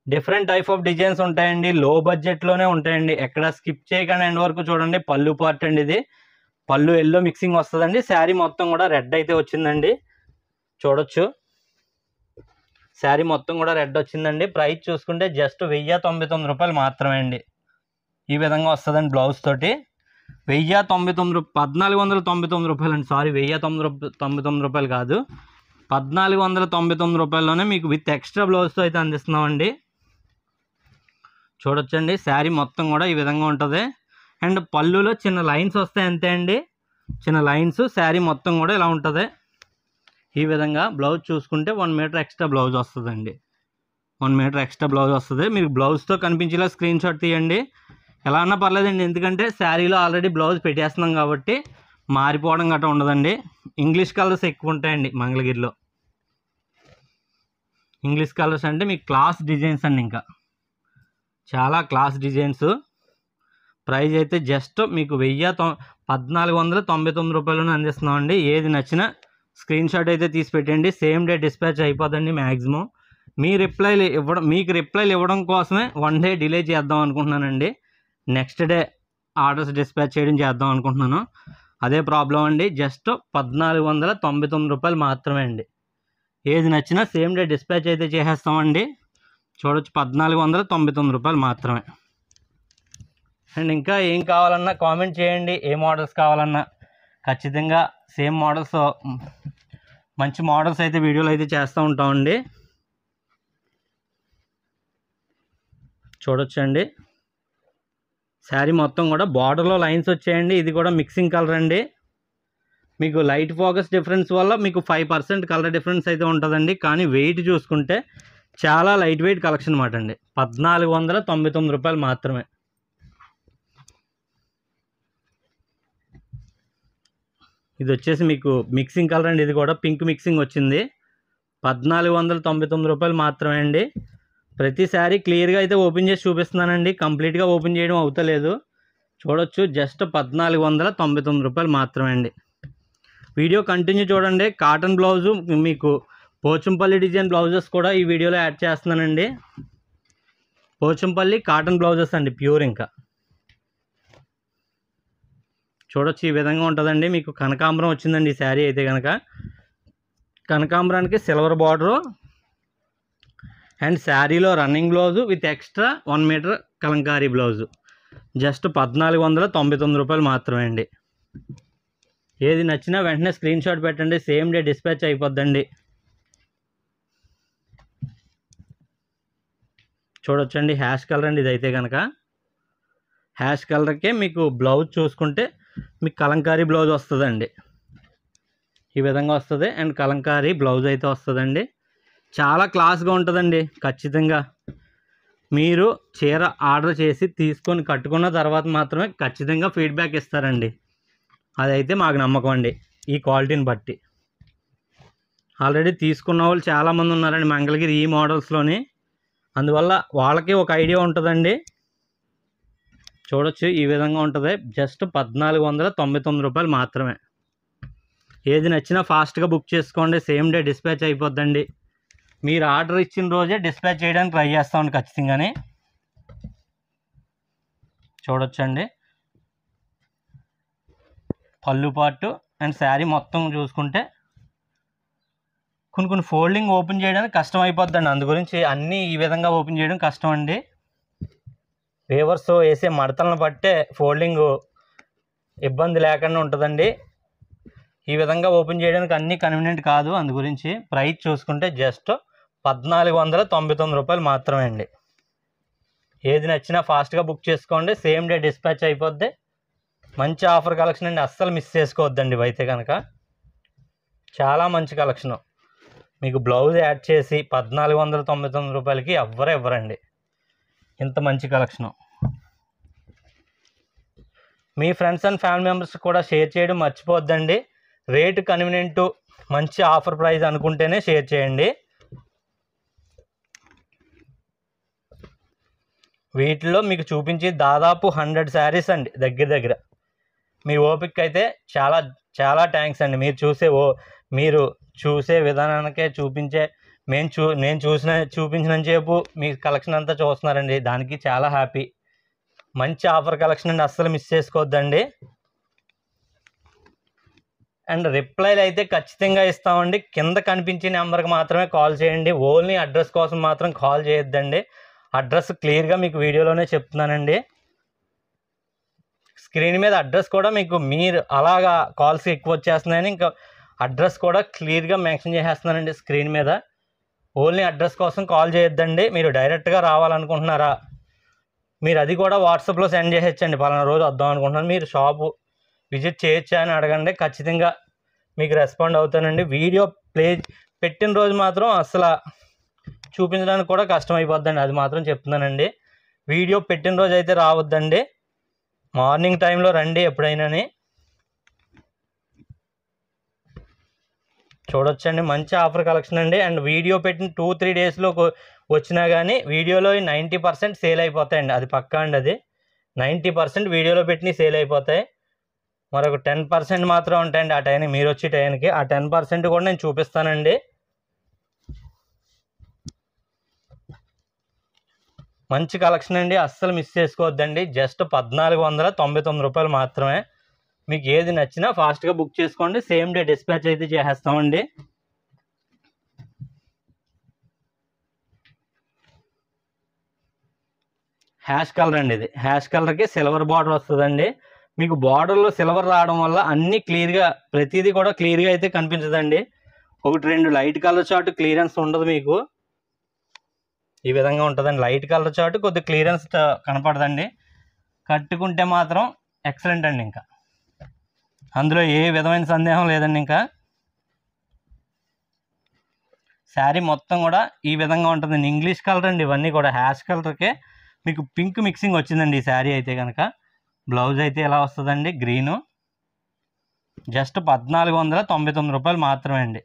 డిఫరెంట్ టైప్ ఆఫ్ డిజైన్స్ ఉంటాయండి. లో బడ్జెట్లోనే ఉంటాయండి, ఎక్కడ స్కిప్ చేయకుండా ఎండ్ వరకు చూడండి. పళ్ళు పార్ట్ అండి ఇది. పళ్ళు ఎల్లో మిక్సింగ్ వస్తుందండి. శారీ మొత్తం కూడా రెడ్ అయితే వచ్చిందండి. చూడొచ్చు, శారీ మొత్తం కూడా రెడ్ వచ్చిందండి. ప్రైస్ చూసుకుంటే జస్ట్ 1099 రూపాయలు మాత్రమే అండి. ఈ విధంగా వస్తుందండి బ్లౌజ్ తోటి. 1499 రూపాయలండి. సారీ, 1099 రూపాయలు కాదు, 1499 రూపాయల్లోనే మీకు విత్ ఎక్స్ట్రా బ్లౌజ్తో అయితే అందిస్తున్నామండి. చూడొచ్చండి, శారీ మొత్తం కూడా ఈ విధంగా ఉంటుంది. అండ్ పళ్ళులో చిన్న లైన్స్ వస్తాయి అంతే అండి, చిన్న లైన్స్. శారీ మొత్తం కూడా ఇలా ఉంటుంది. ఈ విధంగా బ్లౌజ్ చూసుకుంటే 1 మీటర్ ఎక్స్ట్రా బ్లౌజ్ వస్తుందండి. 1 మీటర్ ఎక్స్ట్రా బ్లౌజ్ వస్తుంది. మీరు బ్లౌజ్తో కనిపించేలా స్క్రీన్ షాట్ తీయండి, ఎలా అన్నా పర్లేదండి. ఎందుకంటే శారీలో ఆల్రెడీ బ్లౌజ్ పెట్టేస్తున్నాం కాబట్టి మారిపోవడం గట్రా ఉండదండి. ఇంగ్లీష్ కలర్స్ ఎక్కువ ఉంటాయండి మంగళగిరిలో. ఇంగ్లీష్ కలర్స్ అంటే మీకు క్లాస్ డిజైన్స్ అండి, ఇంకా చాలా క్లాస్ డిజైన్స్. ప్రైస్ అయితే జస్ట్ మీకు 1499 రూపాయలను అందిస్తున్నామండి. ఏది నచ్చినా స్క్రీన్ షాట్ అయితే తీసి పెట్టండి. సేమ్ డే డిస్పాచ్ అయిపోదండి మ్యాక్సిమం. మీకు రిప్లైలు ఇవ్వడం కోసమే 1 డే డిలే చేద్దాం అనుకుంటున్నానండి. నెక్స్ట్ డే ఆర్డర్స్ డిస్పాచ్ చేయడం చేద్దాం అనుకుంటున్నాను. అదే ప్రాబ్లం అండి. జస్ట్ 1499 రూపాయలు మాత్రమే అండి. ఏది నచ్చినా సేమ్ డే డిస్పాచ్ అయితే చేసేస్తామండి. చూడొచ్చు, 1499 రూపాయలు మాత్రమే. అండ్ ఇంకా ఏం కావాలన్నా కామెంట్ చేయండి. ఏ మోడల్స్ కావాలన్నా ఖచ్చితంగా సేమ్ మోడల్స్, మంచి మోడల్స్ అయితే వీడియోలు అయితే చేస్తూ ఉంటామండి. చూడొచ్చండి, శారీ మొత్తం కూడా బార్డర్లో లైన్స్ వచ్చాయండి. ఇది కూడా మిక్సింగ్ కలర్ అండి. మీకు లైట్ ఫోకస్ డిఫరెన్స్ వల్ల మీకు 5% కలర్ డిఫరెన్స్ అయితే ఉంటుందండి. కానీ వెయిట్ చూసుకుంటే చాలా లైట్ వెయిట్ కలెక్షన్ అన్నమాట అండి. 1499 రూపాయలు మాత్రమే. ఇది వచ్చేసి మీకు మిక్సింగ్ కలర్ అండి. ఇది కూడా పింక్ మిక్సింగ్ వచ్చింది. 1499 రూపాయలు మాత్రమే అండి. ప్రతి శారీ క్లియర్గా అయితే ఓపెన్ చేసి చూపిస్తున్నానండి, కంప్లీట్గా ఓపెన్ చేయడం అవుతలేదు. చూడొచ్చు, జస్ట్ 1499 రూపాయలు మాత్రమే అండి. వీడియో కంటిన్యూ చూడండి. కాటన్ బ్లౌజు మీకు పోచంపల్లి డిజైన్ బ్లౌజెస్ కూడా ఈ వీడియోలో యాడ్ చేస్తున్నానండి. పోచంపల్లి కాటన్ బ్లౌజెస్ అండి, ప్యూర్. ఇంకా చూడొచ్చు, ఈ విధంగా ఉంటుందండి. మీకు కనకాంబరం వచ్చిందండి ఈ శారీ అయితే కనుక. కనకాంబరానికి సిల్వర్ బార్డరు అండ్ శారీలో running blouse with extra 1 meter Kalamkari blouse. Just 1499 రూపాయలు మాత్రమే అండి. ఏది నచ్చినా వెంటనే స్క్రీన్ షాట్ పెట్టండి, సేమ్ డే డిస్పాచ్ అయిపోద్దండి. చూడొచ్చండి, హ్యాష్ కలర్ అండి ఇదైతే కనుక. హ్యాష్ కలర్కే మీకు బ్లౌజ్ చూసుకుంటే మీకు కలంకారీ బ్లౌజ్ వస్తుందండి. ఈ విధంగా వస్తుంది. అండ్ కలంకారీ బ్లౌజ్ అయితే వస్తుందండి. చాలా క్లాస్గా ఉంటుందండి. ఖచ్చితంగా మీరు చీర ఆర్డర్ చేసి తీసుకొని కట్టుకున్న తర్వాత మాత్రమే ఖచ్చితంగా ఫీడ్బ్యాక్ ఇస్తారండి. అదైతే మాకు నమ్మకం అండి, ఈ క్వాలిటీని బట్టి. ఆల్రెడీ తీసుకున్న వాళ్ళు చాలామంది ఉన్నారండి మంగళగిరి ఈ మోడల్స్లోని. అందువల్ల వాళ్ళకి ఒక ఐడియా ఉంటుందండి. చూడొచ్చు, ఈ విధంగా ఉంటుంది. జస్ట్ 1499 రూపాయలు మాత్రమే. ఏది నచ్చినా ఫాస్ట్గా బుక్ చేసుకోండి, సేమ్ డే డిస్పాచ్ అయిపోద్దండి. మీరు ఆర్డర్ ఇచ్చిన రోజే డిస్పాచ్ చేయడానికి ట్రై చేస్తామండి ఖచ్చితంగానే. చూడొచ్చండి, పళ్ళు పార్టు అండ్ శారీ మొత్తం చూసుకుంటే కొన్ని ఫోల్డింగ్ ఓపెన్ చేయడానికి కష్టం అయిపోద్దండి. అందు గురించి అన్నీ ఈ విధంగా ఓపెన్ చేయడం కష్టం అండి. వేవర్స్ వేసే మడతలను బట్టే ఫోల్డింగ్ ఇబ్బంది లేకుండా ఉంటుందండి. ఈ విధంగా ఓపెన్ చేయడానికి అన్నీ కన్వీనియంట్ కాదు. అందు గురించి ప్రైస్ చూసుకుంటే జస్ట్ 1499 రూపాయలు మాత్రమే అండి. ఏది నచ్చినా ఫాస్ట్గా బుక్ చేసుకోండి, సేమ్ డే డిస్పాచ్ అయిపోద్ది. మంచి ఆఫర్ కలెక్షన్ అండి, అస్సలు మిస్ చేసుకోవద్దండి. అయితే కనుక చాలా మంచి కలెక్షను. మీకు బ్లౌజ్ యాడ్ చేసి 1499 రూపాయలకి ఎవ్వరు ఇవ్వరండి. ఇంత మంచి collection. Me friends and family members కూడా షేర్ చేయడం మర్చిపోవద్దండి. రేటు కన్వీనియంట్, మంచి ఆఫర్ ప్రైస్ అనుకుంటేనే షేర్ చేయండి. వీటిలో మీకు చూపించి దాదాపు 100 శారీస్ అండి దగ్గర. మీ ఓపిక అయితే చాలా చాలా థ్యాంక్స్ అండి. మీరు చూసే విధానానికే నేను చూపించిన సేపు మీ కలెక్షన్ అంతా చూస్తున్నారండి. దానికి చాలా హ్యాపీ. మంచి ఆఫర్ కలెక్షన్ అండి, అస్సలు మిస్ చేసుకోవద్దండి. అండ్ రిప్లైలు అయితే ఖచ్చితంగా ఇస్తామండి. కింద కనిపించే నెంబర్కి మాత్రమే కాల్ చేయండి. ఓన్లీ అడ్రస్ కోసం మాత్రం కాల్ చేయొద్దండి. అడ్రస్ క్లియర్గా మీకు వీడియోలోనే చెప్తున్నానండి. స్క్రీన్ మీద అడ్రస్ కూడా మీకు మీరు అలాగా కాల్స్ ఎక్కువ వచ్చేస్తున్నాయని ఇంకా అడ్రస్ కూడా క్లియర్గా మెన్షన్ చేసేస్తున్నానండి స్క్రీన్ మీద. ఓన్లీ అడ్రస్ కోసం కాల్ చేయొద్దండి. మీరు డైరెక్ట్గా రావాలనుకుంటున్నారా, మీరు అది కూడా వాట్సాప్లో సెండ్ చేసేచ్చండి. పలానా రోజు వద్దాం అనుకుంటున్నాను, మీరు షాపు విజిట్ చేయొచ్చా అని అడగండి, ఖచ్చితంగా మీకు రెస్పాండ్ అవుతానండి. వీడియో పెట్టిన రోజు మాత్రం అసలు చూపించడానికి కూడా కష్టమైపోద్దండి, అది మాత్రం చెప్తున్నానండి. వీడియో పెట్టిన రోజు అయితే రావద్దండి, మార్నింగ్ టైంలో రండి ఎప్పుడైనాని. చూడొచ్చండి, మంచి ఆఫర్ కలెక్షన్ అండి. అండ్ వీడియో పెట్టిన 2-3 డేస్లో వచ్చినా కానీ వీడియోలో 90% సేల్ అయిపోతాయండి, అది పక్కా అండి. అది 90% వీడియోలో పెట్టినవి సేల్ అయిపోతాయి. మరొక 10% మాత్రం ఉంటాయండి ఆ టైంకి, మీరు వచ్చే టైంకి. ఆ 10% కూడా నేను చూపిస్తానండి. మంచి కలెక్షన్ అండి, అస్సలు మిస్ చేసుకోవద్దండి. జస్ట్ 1499 రూపాయలు మాత్రమే. మీకు ఏది నచ్చినా ఫాస్ట్గా బుక్ చేసుకోండి, సేమ్ డే డిస్పాచ్ అయితే చేసేస్తామండి. హ్యాష్ కలర్ అండి, ఇది హ్యాష్ కలర్కి సిల్వర్ బార్డర్ వస్తుందండి. మీకు బార్డర్లో సిల్వర్ రావడం వల్ల అన్నీ క్లియర్గా, ప్రతిదీ కూడా క్లియర్గా అయితే కనిపించదండి. 1-2 లైట్ కలర్ చార్ట్ క్లియరెన్స్ ఉండదు మీకు, ఈ విధంగా ఉంటుందండి. లైట్ కలర్ చార్ట్ కొద్ది క్లియరెన్స్ కనపడదండి, కట్టుకుంటే మాత్రం ఎక్సలెంట్ అండి. ఇంకా అందులో ఏ విధమైన సందేహం లేదండి. ఇంకా శారీ మొత్తం కూడా ఈ విధంగా ఉంటుందండి. ఇంగ్లీష్ కలర్ అండి, ఇవన్నీ కూడా హ్యాష్ కలర్కే మీకు పింక్ మిక్సింగ్ వచ్చిందండి ఈ శారీ అయితే కనుక. బ్లౌజ్ అయితే ఎలా వస్తుందండి, గ్రీను. జస్ట్ 1499 రూపాయలు మాత్రమే అండి.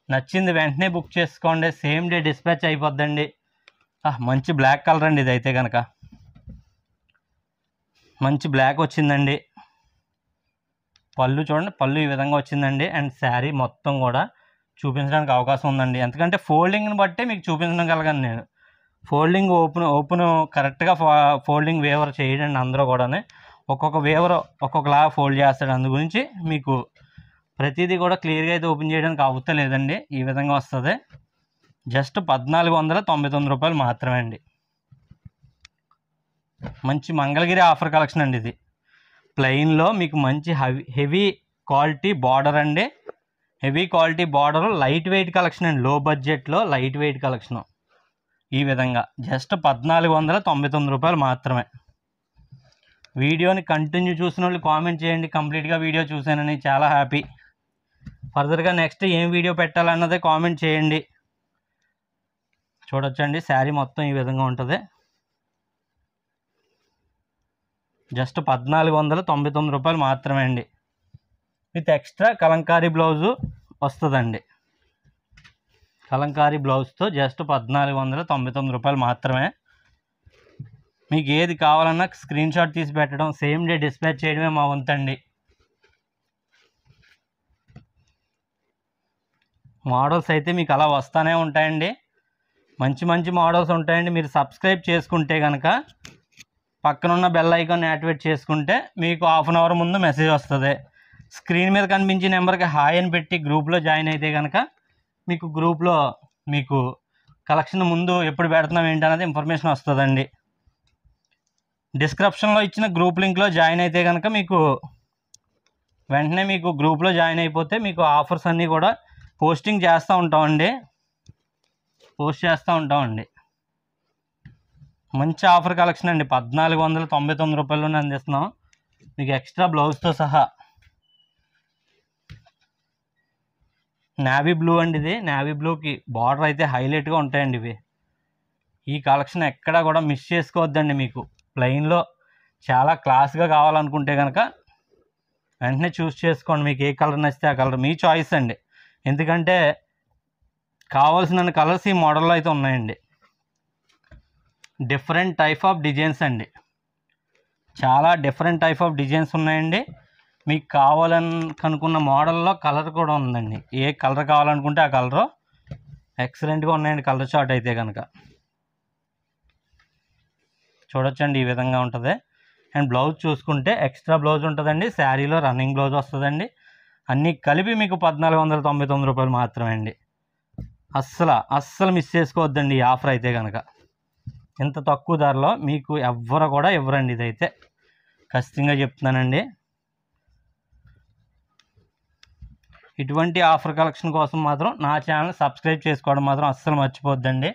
నచ్చింది వెంటనే బుక్ చేసుకోండి, సేమ్ డే డిస్పాచ్ అయిపోద్దండి. మంచి బ్లాక్ కలర్ అండి ఇది అయితే కనుక, మంచి బ్లాక్ వచ్చిందండి. పళ్ళు చూడండి, పళ్ళు ఈ విధంగా వచ్చిందండి. అండ్ శారీ మొత్తం కూడా చూపించడానికి అవకాశం ఉందండి, ఎందుకంటే ఫోల్డింగ్ని బట్టే మీకు చూపించగలను నేను. ఫోల్డింగ్ ఓపెన్ కరెక్ట్గా ఫోల్డింగ్ వేవర్ చేయడండి అందరూ కూడా. ఒక్కొక్క వేవర్ ఒక్కొక్కలా ఫోల్డ్ చేస్తాడు, అందు గురించి మీకు ప్రతిదీ కూడా క్లియర్గా అయితే ఓపెన్ చేయడానికి అవుతలేదండి. ఈ విధంగా వస్తుంది. జస్ట్ 1499 రూపాయలు మాత్రమే అండి. మంచి మంగళగిరి ఆఫర్ కలెక్షన్ అండి ఇది. ప్లెయిన్లో మీకు మంచి హెవీ క్వాలిటీ బార్డర్ అండి, heavy quality border, light weight collection అండి. లో బడ్జెట్లో లైట్ వెయిట్ కలెక్షన్ ఈ విధంగా. జస్ట్ 1499 రూపాయలు మాత్రమే. వీడియోని కంటిన్యూ చూసిన వాళ్ళు కామెంట్ చేయండి, కంప్లీట్గా వీడియో చూశానని, చాలా హ్యాపీ. ఫర్దర్గా నెక్స్ట్ ఏం వీడియో పెట్టాలన్నదే కామెంట్ చేయండి. చూడొచ్చండి, శారీ మొత్తం ఈ విధంగా ఉంటుంది. జస్ట్ 1499 రూపాయలు మాత్రమే అండి. విత్ ఎక్స్ట్రా కలంకారీ బ్లౌజు వస్తుందండి. కలంకారీ బ్లౌజ్తో జస్ట్ 1499 రూపాయలు మాత్రమే. మీకు ఏది కావాలన్నా స్క్రీన్ షాట్ తీసి పెట్టడం, సేమ్ డే డిస్పాచ్ చేయడమే మా వంతండి. మోడల్స్ అయితే మీకు అలా వస్తూనే ఉంటాయండి, మంచి మంచి మోడల్స్ ఉంటాయండి. మీరు సబ్స్క్రైబ్ చేసుకుంటే కనుక పక్కనున్న బెల్ ఐకాన్ యాక్టివేట్ చేసుకుంటే మీకు హాఫ్ అన్ అవర్ ముందు మెసేజ్ వస్తుంది. స్క్రీన్ మీద కనిపించే నెంబర్కి హాయ్ అని పెట్టి గ్రూప్లో జాయిన్ అయితే కనుక మీకు గ్రూప్లో మీకు కలెక్షన్ ముందు ఎప్పుడు పెడుతున్నాం ఏంటనేది ఇన్ఫర్మేషన్ వస్తుందండి. డిస్క్రిప్షన్లో ఇచ్చిన గ్రూప్ లింక్లో జాయిన్ అయితే కనుక మీకు వెంటనే మీకు గ్రూప్లో జాయిన్ అయిపోతే మీకు ఆఫర్స్ అన్నీ కూడా పోస్ట్ చేస్తూ ఉంటామండి. మంచి ఆఫర్ కలెక్షన్ అండి, 1499 రూపాయల్లోనే అందిస్తున్నాం మీకు ఎక్స్ట్రా బ్లౌజ్తో సహా. నేవీ బ్లూ అండి ఇది, నేవీ బ్లూకి బార్డర్ అయితే హైలైట్గా ఉంటాయండి ఇవి. ఈ కలెక్షన్ ఎక్కడా కూడా మిస్ చేసుకోవద్దండి. మీకు ప్లెయిన్లో చాలా క్లాస్గా కావాలనుకుంటే కనుక వెంటనే చూస్ చేసుకోండి, మీకు ఏ కలర్ నచ్చితే ఆ కలర్ మీ చాయిస్ అండి. ఎందుకంటే కావాల్సిన కలర్స్ ఈ మోడల్లో అయితే ఉన్నాయండి. డిఫరెంట్ టైప్ ఆఫ్ డిజైన్స్ అండి, చాలా డిఫరెంట్ టైప్ ఆఫ్ డిజైన్స్ ఉన్నాయండి. మీకు కావాలనుకున్న మోడల్లో కలర్ కూడా ఉందండి, ఏ కలర్ కావాలనుకుంటే ఆ కలరు. ఎక్సలెంట్గా ఉన్నాయండి కలర్ చార్ట్ అయితే కనుక. చూడొచ్చండి, ఈ విధంగా ఉంటుంది. అండ్ బ్లౌజ్ చూసుకుంటే ఎక్స్ట్రా బ్లౌజ్ ఉంటుందండి, శారీలో రన్నింగ్ బ్లౌజ్ వస్తుందండి. అన్నీ కలిపి మీకు 1499 రూపాయలు మాత్రమే అండి. అస్సలు మిస్ చేసుకోవద్దండి ఈ ఆఫర్ అయితే కనుక. ఇంత తక్కువ ధరలో మీకు ఎవ్వరు కూడా ఇవ్వరండి. ఇదైతే ఖచ్చితంగా చెప్తున్నానండి. ఇటువంటి ఆఫర్ కలెక్షన్ కోసం మాత్రం నా ఛానల్ సబ్స్క్రైబ్ చేసుకోవడం మాత్రం అస్సలు మర్చిపోద్దండి.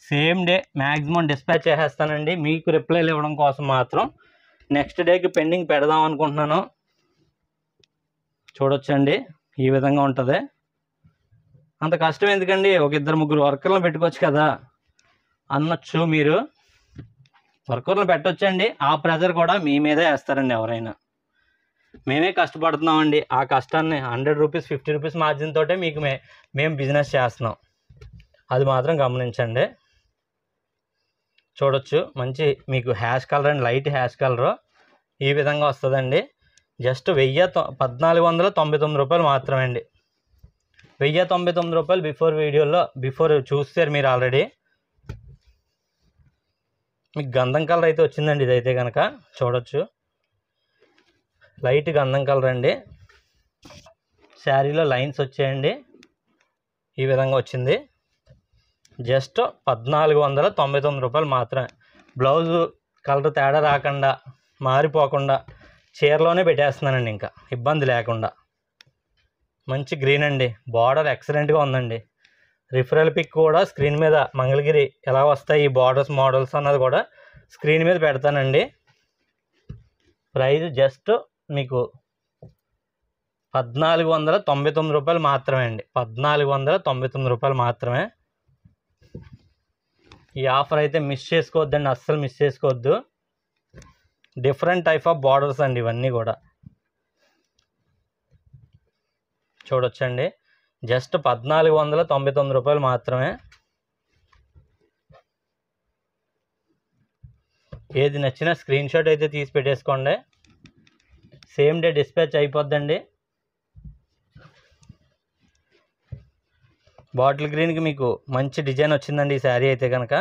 సేమ్ డే మ్యాక్సిమం డిస్పాచ్ చేసేస్తానండి. మీకు రిప్లైలు ఇవ్వడం కోసం మాత్రం నెక్స్ట్ డేకి పెండింగ్ పెడదాం అనుకుంటున్నాను. చూడొచ్చండి, ఈ విధంగా ఉంటుంది. అంత కష్టం ఎందుకండి, ఒక 2-3 వర్కర్లను పెట్టుకోవచ్చు కదా అనొచ్చు. మీరు వర్కర్లను పెట్టొచ్చండి, ఆ ప్రెజర్ కూడా మీ మీదే వేస్తారండి ఎవరైనా. మేమే కష్టపడుతున్నామండి, ఆ కష్టాన్ని 100 రూపీస్ 50 రూపీస్ మార్జిన్ తోటే మీకు మేము బిజినెస్ చేస్తున్నాం, అది మాత్రం గమనించండి. చూడొచ్చు, మంచి మీకు హ్యాష్ కలర్ అండి, లైట్ హ్యాష్ కలరు ఈ విధంగా వస్తుందండి. జస్ట్ 1499 రూపాయలు మాత్రమే అండి. 1099 రూపాయలు బిఫోర్ చూస్తారు మీరు ఆల్రెడీ. మీకు గంధం కలర్ అయితే వచ్చిందండి. ఇదైతే కనుక చూడొచ్చు, లైట్ గంధం కలర్ అండి. శారీలో లైన్స్ వచ్చాయండి, ఈ విధంగా వచ్చింది. జస్ట్ 1499 రూపాయలు మాత్రమే. బ్లౌజు కలర్ తేడా రాకుండా, మారిపోకుండా చీరలోనే పెట్టేస్తున్నానండి, ఇంకా ఇబ్బంది లేకుండా. మంచి గ్రీన్ అండి, బార్డర్ ఎక్సలెంట్గా ఉందండి. రిఫరల్ పిక్ కూడా స్క్రీన్ మీద మంగళగిరి ఎలా వస్తాయి ఈ బార్డర్స్ మోడల్స్ అన్నది కూడా స్క్రీన్ మీద పెడతానండి. ప్రైస్ జస్ట్ మీకు 1499 రూపాయలు మాత్రమే అండి. 1499 రూపాయలు మాత్రమే. ఈ ఆఫర్ అయితే మిస్ చేసుకోవద్దండి, అస్సలు మిస్ చేసుకోవద్దు. డిఫరెంట్ టైప్ ఆఫ్ బార్డర్స్ అండి ఇవన్నీ కూడా. చూడొచ్చండి, జస్ట్ 1499 రూపాయలు మాత్రమే. ఏది నచ్చినా స్క్రీన్ షాట్ అయితే తీసి పెట్టేసుకోండి, సేమ్ డే డిస్పాచ్ అయిపోద్దండి. బాటిల్ గ్రీన్కి మీకు మంచి డిజైన్ వచ్చిందండి ఈ శారీ అయితే కనుక.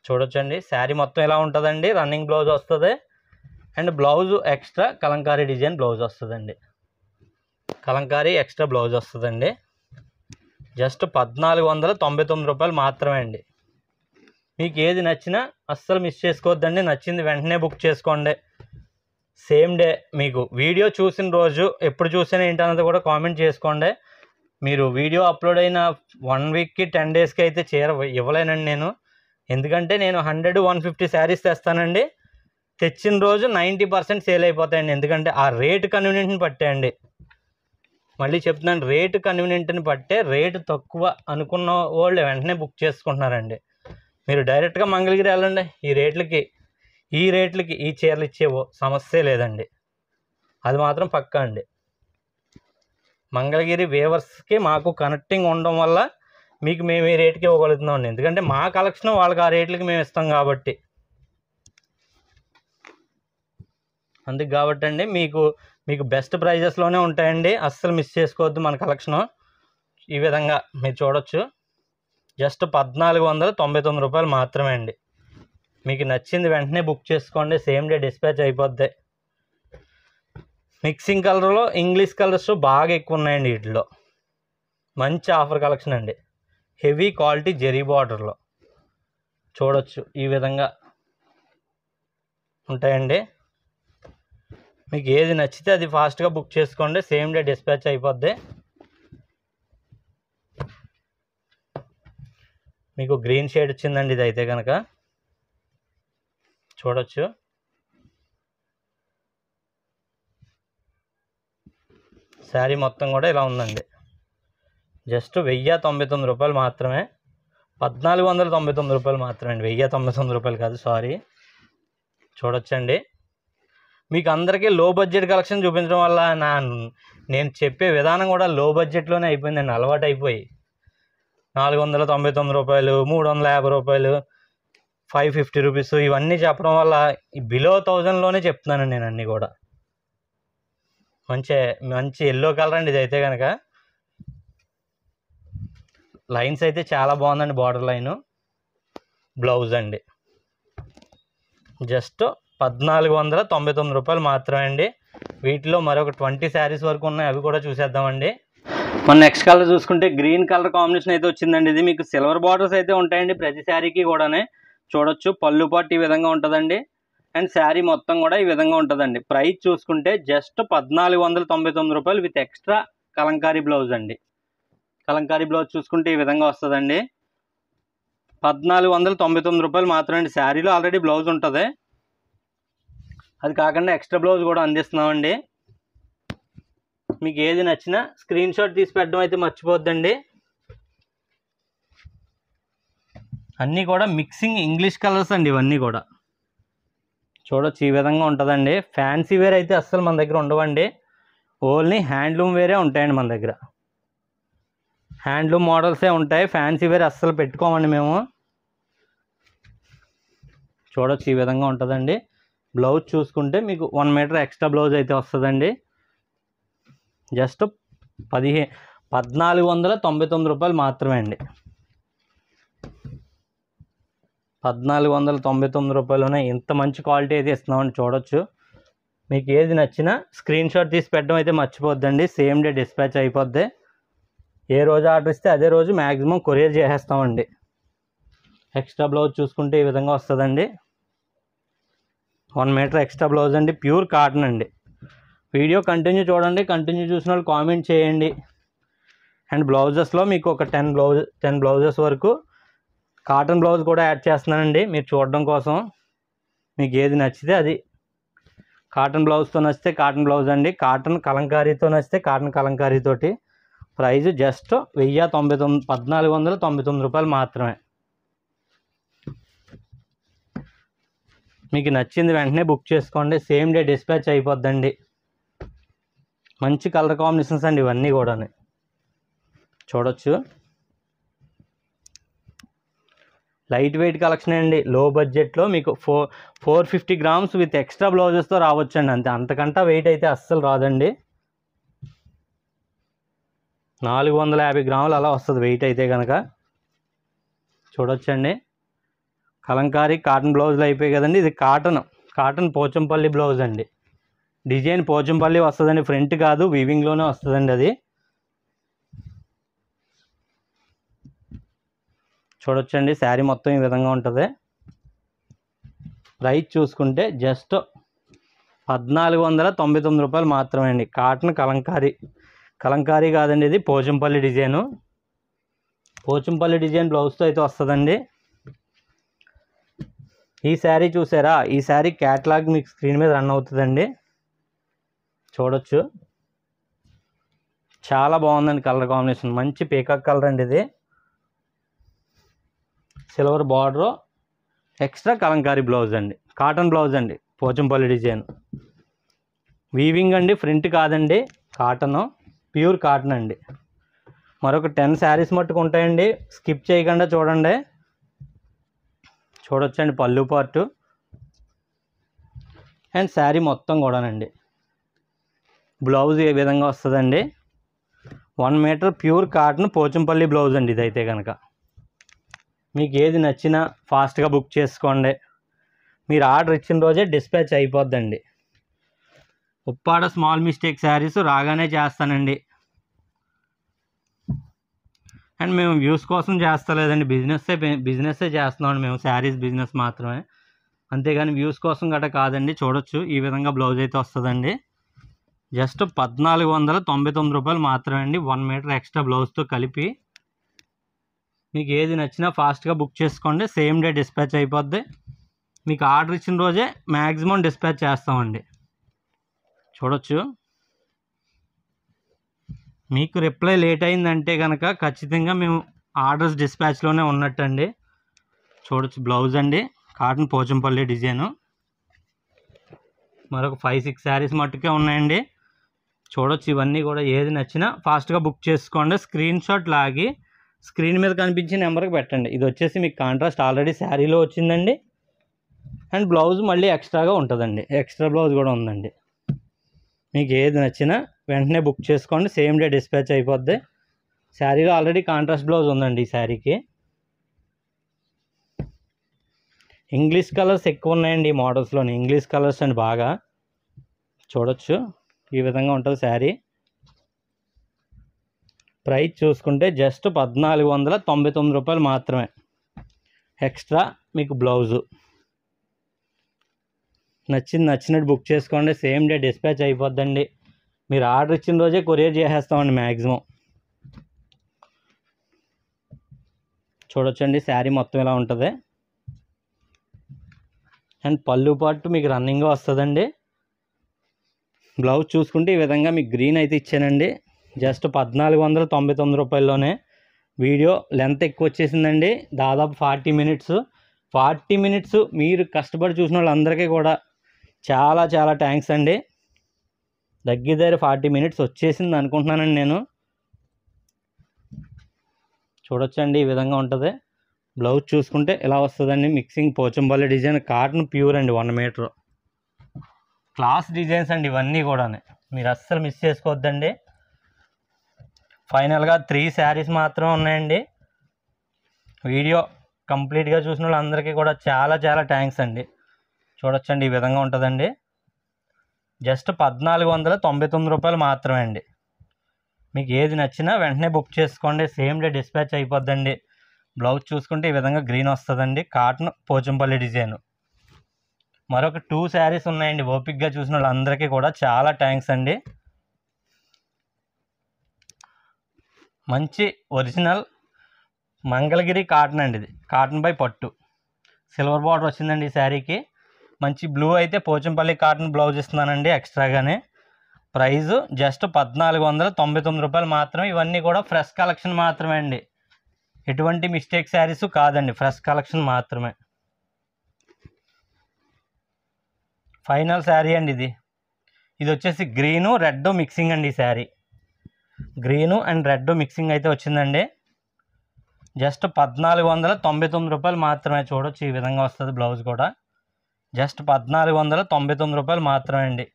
చూడొచ్చండి, శారీ మొత్తం ఇలా ఉంటుందండి. రన్నింగ్ బ్లౌజ్ వస్తుంది and blouse extra Kalamkari design blouse వస్తుందండి. కలంకారీ ఎక్స్ట్రా బ్లౌజ్ వస్తుందండి. జస్ట్ 1499 రూపాయలు మాత్రమే అండి. మీకు ఏది నచ్చినా అస్సలు మిస్ చేసుకోవద్దండి. నచ్చింది వెంటనే బుక్ చేసుకోండి. సేమ్ డే మీకు వీడియో చూసిన రోజు ఎప్పుడు చూసినా ఏంటన్నది కూడా కామెంట్ చేసుకోండి. మీరు వీడియో అప్లోడ్ అయిన 1 వీక్కి 10 డేస్కి అయితే చీర ఇవ్వలేనండి నేను. ఎందుకంటే నేను 100-150 శారీస్ తెస్తానండి. తెచ్చిన రోజు 90% సేల్ అయిపోతాయండి. ఎందుకంటే ఆ రేటు కన్వీనియంట్ని పట్టాయండి. మళ్ళీ చెప్తున్నాను, రేటు కన్వీనియంట్ని పట్టే, రేటు తక్కువ అనుకున్న వాళ్ళు వెంటనే బుక్ చేసుకుంటున్నారండి. మీరు డైరెక్ట్గా మంగళగిరి వెళ్ళండి, ఈ రేట్లకి ఈ చీరలు ఇచ్చేవో సమస్య లేదండి, అది మాత్రం పక్కా అండి. మంగళగిరి వేవర్స్కి మాకు కనెక్టింగ్ ఉండడం వల్ల మీకు మేము ఈ రేట్కి ఇవ్వగలుగుతున్నామండి. ఎందుకంటే మా కలెక్షన్ వాళ్ళకి ఆ రేట్లకి మేము ఇస్తాం కాబట్టి. అందుకు కాబట్టి అండి మీకు బెస్ట్ ప్రైజెస్లోనే ఉంటాయండి. అస్సలు మిస్ చేసుకోవద్దు మన కలెక్షను. ఈ విధంగా మీరు చూడొచ్చు, జస్ట్ 1499 రూపాయలు మాత్రమే అండి. మీకు నచ్చింది వెంటనే బుక్ చేసుకోండి, సేమ్ డే డిస్పాచ్ అయిపోద్ది. మిక్సింగ్ కలర్లో ఇంగ్లీష్ కలర్స్ బాగా ఎక్కువ ఉన్నాయండి. వీటిలో మంచి ఆఫర్ కలెక్షన్ అండి. హెవీ క్వాలిటీ జెరీ బార్డర్లో చూడొచ్చు, ఈ విధంగా ఉంటాయండి. మీకు ఏది నచ్చితే అది ఫాస్ట్గా బుక్ చేసుకోండి, సేమ్ డే డిస్పాచ్ అయిపోద్ది. మీకు గ్రీన్ షేడ్ వచ్చిందండి ఇది అయితే కనుక. చూడొచ్చు, శారీ మొత్తం కూడా ఇలా ఉందండి. జస్ట్ 1099 రూపాయలు మాత్రమే. 1499 రూపాయలు మాత్రమే అండి, 1099 రూపాయలు కాదు, సారీ. చూడొచ్చండి, మీకు అందరికీ లో బడ్జెట్ కలెక్షన్ చూపించడం వల్ల నేను చెప్పే విధానం కూడా లో బడ్జెట్లోనే అయిపోయిందండి. అలవాటు అయిపోయి 499 రూపాయలు, 350 రూపాయలు, 550 రూపీస్ ఇవన్నీ చెప్పడం వల్ల బిలో 1000లోనే చెప్తున్నానండి నేను అన్నీ కూడా. మంచి ఎల్లో కలర్ అండి ఇదైతే కనుక. లైన్స్ అయితే చాలా బాగుందండి, బార్డర్ లైను. బ్లౌజ్ అండి జస్ట్ 1499 రూపాయలు మాత్రమే అండి. వీటిలో మరొక 20 శారీస్ వరకు ఉన్నాయి, అవి కూడా చూసేద్దామండి. మన నెక్స్ట్ కలర్ చూసుకుంటే గ్రీన్ కలర్ కాంబినేషన్ అయితే వచ్చిందండి. ఇది మీకు సిల్వర్ బార్డర్స్ అయితే ఉంటాయండి ప్రతి శారీకి కూడానే. చూడొచ్చు, పళ్ళు పాటు ఈ విధంగా ఉంటుందండి. అండ్ శారీ మొత్తం కూడా ఈ విధంగా ఉంటుందండి. ప్రైస్ చూసుకుంటే జస్ట్ 1499 రూపాయలు విత్ ఎక్స్ట్రా కలంకారీ బ్లౌజ్ అండి. కలంకారీ బ్లౌజ్ చూసుకుంటే ఈ విధంగా వస్తుందండి. 1499 రూపాయలు మాత్రమే అండి. శారీలో ఆల్రెడీ బ్లౌజ్ ఉంటుంది, అది కాకుండా ఎక్స్ట్రా బ్లౌజ్ కూడా అందిస్తున్నామండి. మీకు ఏది నచ్చినా స్క్రీన్ షాట్ తీసి పెట్టడం అయితే మర్చిపోద్దండి. అన్నీ కూడా మిక్సింగ్ ఇంగ్లీష్ కలర్స్ అండి. ఇవన్నీ కూడా చూడొచ్చు, ఈ విధంగా ఉంటుందండి. ఫ్యాన్సీ వేర్ అయితే అస్సలు మన దగ్గర ఉండవండి, ఓన్లీ హ్యాండ్లూమ్ వేరే ఉంటాయండి మన దగ్గర. హ్యాండ్లూమ్ మోడల్సే ఉంటాయి, ఫ్యాన్సీ వేర్ అస్సలు పెట్టుకోమండి మేము. చూడొచ్చు, ఈ విధంగా ఉంటుందండి. బ్లౌజ్ చూసుకుంటే మీకు 1 మీటర్ ఎక్స్ట్రా బ్లౌజ్ అయితే వస్తుందండి. జస్ట్ 1499 రూపాయలు మాత్రమే అండి. 1499 రూపాయలునే ఇంత మంచి క్వాలిటీ అయితే ఇస్తున్నామని చూడొచ్చు. మీకు ఏది నచ్చినా స్క్రీన్ షాట్ తీసి పెట్టడం అయితే మర్చిపోద్దండి. సేమ్ డే డిస్పాచ్ అయిపోద్ది. ఏ రోజు ఆర్డర్ ఇస్తే అదే రోజు మ్యాక్సిమం కొరియర్ చేసేస్తామండి. ఎక్స్ట్రా బ్లౌజ్ చూసుకుంటే ఈ విధంగా వస్తుందండి. 1 మీటర్ ఎక్స్ట్రా బ్లౌజ్ అండి, ప్యూర్ కాటన్ అండి. వీడియో కంటిన్యూ చూడండి, కంటిన్యూ చూసిన వాళ్ళు కామెంట్ చేయండి. అండ్ బ్లౌజెస్లో మీకు ఒక 10 బ్లౌజెస్ వరకు కాటన్ బ్లౌజ్ కూడా యాడ్ చేస్తున్నానండి మీరు చూడడం కోసం. మీకు ఏది నచ్చితే అది. కాటన్ బ్లౌజ్తో నచ్చితే కాటన్ బ్లౌజ్ అండి, కాటన్ కలంకారీతో నచ్చితే కాటన్ కలంకారీతోటి. ప్రైస్ జస్ట్ 1499 రూపాయలు మాత్రమే. మీకు నచ్చింది వెంటనే బుక్ చేసుకోండి, సేమ్ డే డిస్పాచ్ అయిపోద్దండి. మంచి కలర్ కాంబినేషన్స్ అండి ఇవన్నీ కూడా చూడొచ్చు. లైట్ వెయిట్ కలెక్షన్ అండి, లో బడ్జెట్లో మీకు 450 గ్రామ్స్ విత్ ఎక్స్ట్రా బ్లౌజెస్తో రావచ్చండి. అంతే, అంతకంటే వెయిట్ అయితే అస్సలు రాదండి. 450 గ్రాములు అలా వస్తుంది వెయిట్ అయితే కనుక. చూడొచ్చండి, కలంకారీ కాటన్ బ్లౌజులు అయిపోయాయి కదండి. ఇది కాటన్ పోచంపల్లి బ్లౌజ్ అండి. డిజైన్ పోచంపల్లి వస్తుందండి, ఫ్రంట్ కాదు, వీవింగ్లోనే వస్తుందండి అది. చూడొచ్చండి, శారీ మొత్తం ఈ విధంగా ఉంటుంది. ప్రైస్ చూసుకుంటే జస్ట్ 1499 రూపాయలు మాత్రమే అండి. కాటన్ కలంకారీ కాదండి, ఇది పోచంపల్లి డిజైను. పోచంపల్లి డిజైన్ బ్లౌజ్తో అయితే వస్తుందండి. ఈ శారీ చూసారా, ఈ శారీ క్యాటలాగ్ మీకు స్క్రీన్ మీద రన్ అవుతుందండి. చూడొచ్చు, చాలా బాగుందండి కలర్ కాంబినేషన్. మంచి పీకాక్ కలర్ అండి ఇది. Silver border, extra Kalamkari blouse అండి, కాటన్ బ్లౌజ్ అండి, పోచంపల్లి డిజైన్. వీవింగ్ అండి, ఫ్రంట్ కాదండి, కాటను, ప్యూర్ కాటన్ అండి. మరొక 10 శారీస్ మట్టుకు ఉంటాయండి, స్కిప్ చేయకుండా చూడండి. చూడొచ్చండి పళ్ళు పార్టు అండ్ శారీ మొత్తం కూడానండి. బ్లౌజ్ ఏ విధంగా వస్తుందండి. 1 meter pure cotton Pochampally blouse అండి ఇదైతే కనుక. మీకు ఏది నచ్చినా ఫాస్ట్గా బుక్ చేసుకోండి. మీరు ఆర్డర్ ఇచ్చిన రోజే డిస్పాచ్ అయిపోద్దండి. ఉప్పాడ స్మాల్ మిస్టేక్ శారీస్ రాగానే చేస్తానండి. అండ్ మేము వ్యూస్ కోసం చేస్తలేదండి, బిజినెస్సే చేస్తున్నామండి మేము. శారీస్ బిజినెస్ మాత్రమే, అంతేగాని వ్యూస్ కోసం గట్రా కాదండి. చూడొచ్చు, ఈ విధంగా బ్లౌజ్ అయితే వస్తుందండి. జస్ట్ 1499 రూపాయలు మాత్రమే అండి, 1 మీటర్ ఎక్స్ట్రా బ్లౌజ్తో కలిపి. మీకు ఏది నచ్చినా ఫాస్ట్గా బుక్ చేసుకోండి, సేమ్ డే డిస్పాచ్ అయిపోద్ది. మీకు ఆర్డర్ ఇచ్చిన రోజే మ్యాక్సిమం డిస్పాచ్ చేస్తామండి. చూడొచ్చు, మీకు రిప్లై లేట్ అయిందంటే కనుక ఖచ్చితంగా మేము ఆర్డర్స్ డిస్పాచ్లోనే ఉన్నట్టండి. చూడొచ్చు, బ్లౌజ్ అండి, కాటన్ పోచంపల్లి డిజైను. మరొక 5-6 శారీస్ మట్టుకే ఉన్నాయండి. చూడొచ్చు, ఇవన్నీ కూడా ఏది నచ్చినా ఫాస్ట్గా బుక్ చేసుకోండి. స్క్రీన్ షాట్ లాగి స్క్రీన్ మీద కనిపించే నెంబర్కి పెట్టండి. ఇది వచ్చేసి మీకు కాంట్రాస్ట్ ఆల్రెడీ శారీలో వచ్చిందండి. అండ్ బ్లౌజ్ మళ్ళీ ఎక్స్ట్రాగా ఉంటుందండి, ఎక్స్ట్రా బ్లౌజ్ కూడా ఉందండి. మీకు ఏది నచ్చినా వెంటనే బుక్ చేసుకోండి, సేమ్ డే డిస్పాచ్ అయిపోద్ది. శారీలో ఆల్రెడీ కాంట్రాస్ట్ బ్లౌజ్ ఉందండి ఈ శారీకి. ఇంగ్లీష్ కలర్స్ ఎక్కువ ఉన్నాయండి ఈ మోడల్స్లోని, ఇంగ్లీష్ కలర్స్ అండి బాగా. చూడొచ్చు, ఈ విధంగా ఉంటుంది శారీ. ప్రైస్ చూసుకుంటే జస్ట్ 1499 రూపాయలు మాత్రమే, ఎక్స్ట్రా మీకు బ్లౌజు. నచ్చినట్టు బుక్ చేసుకోండి, సేమ్ డే డిస్పాచ్ అయిపోద్దండి. మీరు ఆర్డర్ ఇచ్చిన రోజే కొరియర్ చేసేస్తామండి మ్యాక్సిమం. చూడొచ్చండి శారీ మొత్తం ఇలా ఉంటుంది. అండ్ పళ్ళు పాటు మీకు రన్నింగ్గా వస్తుందండి. బ్లౌజ్ చూసుకుంటే ఈ విధంగా మీకు గ్రీన్ అయితే ఇచ్చానండి. జస్ట్ 1499 రూపాయల్లోనే. వీడియో లెంత్ ఎక్కువ వచ్చేసిందండి, దాదాపు 40 మినిట్స్ మీరు కష్టపడి చూసిన వాళ్ళందరికీ కూడా చాలా చాలా థ్యాంక్స్ అండి. దగ్గర 40 మినిట్స్ వచ్చేసింది అనుకుంటున్నానండి నేను. చూడొచ్చండి ఈ విధంగా ఉంటుంది. బ్లౌజ్ చూసుకుంటే ఇలా వస్తుందండి. Mixing Pochampally design, cotton pure అండి, 1 మీటర్ క్లాస్ డిజైన్స్ అండి ఇవన్నీ కూడా. మీరు అస్సలు మిస్ చేసుకోవద్దండి. ఫైనల్గా 3 శారీస్ మాత్రమే ఉన్నాయండి. వీడియో కంప్లీట్గా చూసిన వాళ్ళందరికీ కూడా చాలా చాలా థ్యాంక్స్ అండి. చూడొచ్చండి ఈ విధంగా ఉంటుందండి. జస్ట్ 1499 రూపాయలు మాత్రమే అండి. మీకు ఏది నచ్చినా వెంటనే బుక్ చేసుకోండి, సేమ్ డే డిస్పాచ్ అయిపోద్దండి. బ్లౌజ్ చూసుకుంటే ఈ విధంగా గ్రీన్ వస్తుందండి, కాటన్ పోచంపల్లి డిజైన్. మరొక 2 శారీస్ ఉన్నాయండి. ఓపిక్గా చూసిన వాళ్ళందరికీ కూడా చాలా థ్యాంక్స్ అండి. మంచి ఒరిజినల్ మంగళగిరి కాటన్ అండి, ఇది కాటన్ బై పట్టు. సిల్వర్ బార్డర్ వచ్చిందండి ఈ శారీకి. మంచి బ్లూ అయితే పోచంపల్లి కాటన్ బ్లౌజ్ ఇస్తున్నానండి ఎక్స్ట్రాగానే. ప్రైజు జస్ట్ 1499 రూపాయలు మాత్రమే. ఇవన్నీ కూడా ఫ్రెష్ కలెక్షన్ మాత్రమే అండి, ఎటువంటి మిస్టేక్ శారీస్ కాదండి, ఫ్రెష్ కలెక్షన్ మాత్రమే. ఫైనల్ శారీ అండి ఇది వచ్చేసి గ్రీను రెడ్ మిక్సింగ్ అండి. ఈ sari green and red mixing అయితే వచ్చిందండి. జస్ట్ 1499 రూపాయలు మాత్రమే. చూడొచ్చు ఈ విధంగా వస్తుంది బ్లౌజ్ కూడా. జస్ట్ 1499 రూపాయలు మాత్రమే అండి.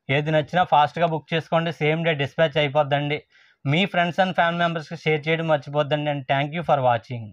ఏది నచ్చినా ఫాస్ట్గా బుక్ చేసుకోండి, సేమ్ డే డిస్పాచ్ అయిపోద్దండి. మీ ఫ్రెండ్స్ అండ్ ఫ్యామిలీ మెంబర్స్కి షేర్ చేయడం మర్చిపోద్దండి. And thank you for watching.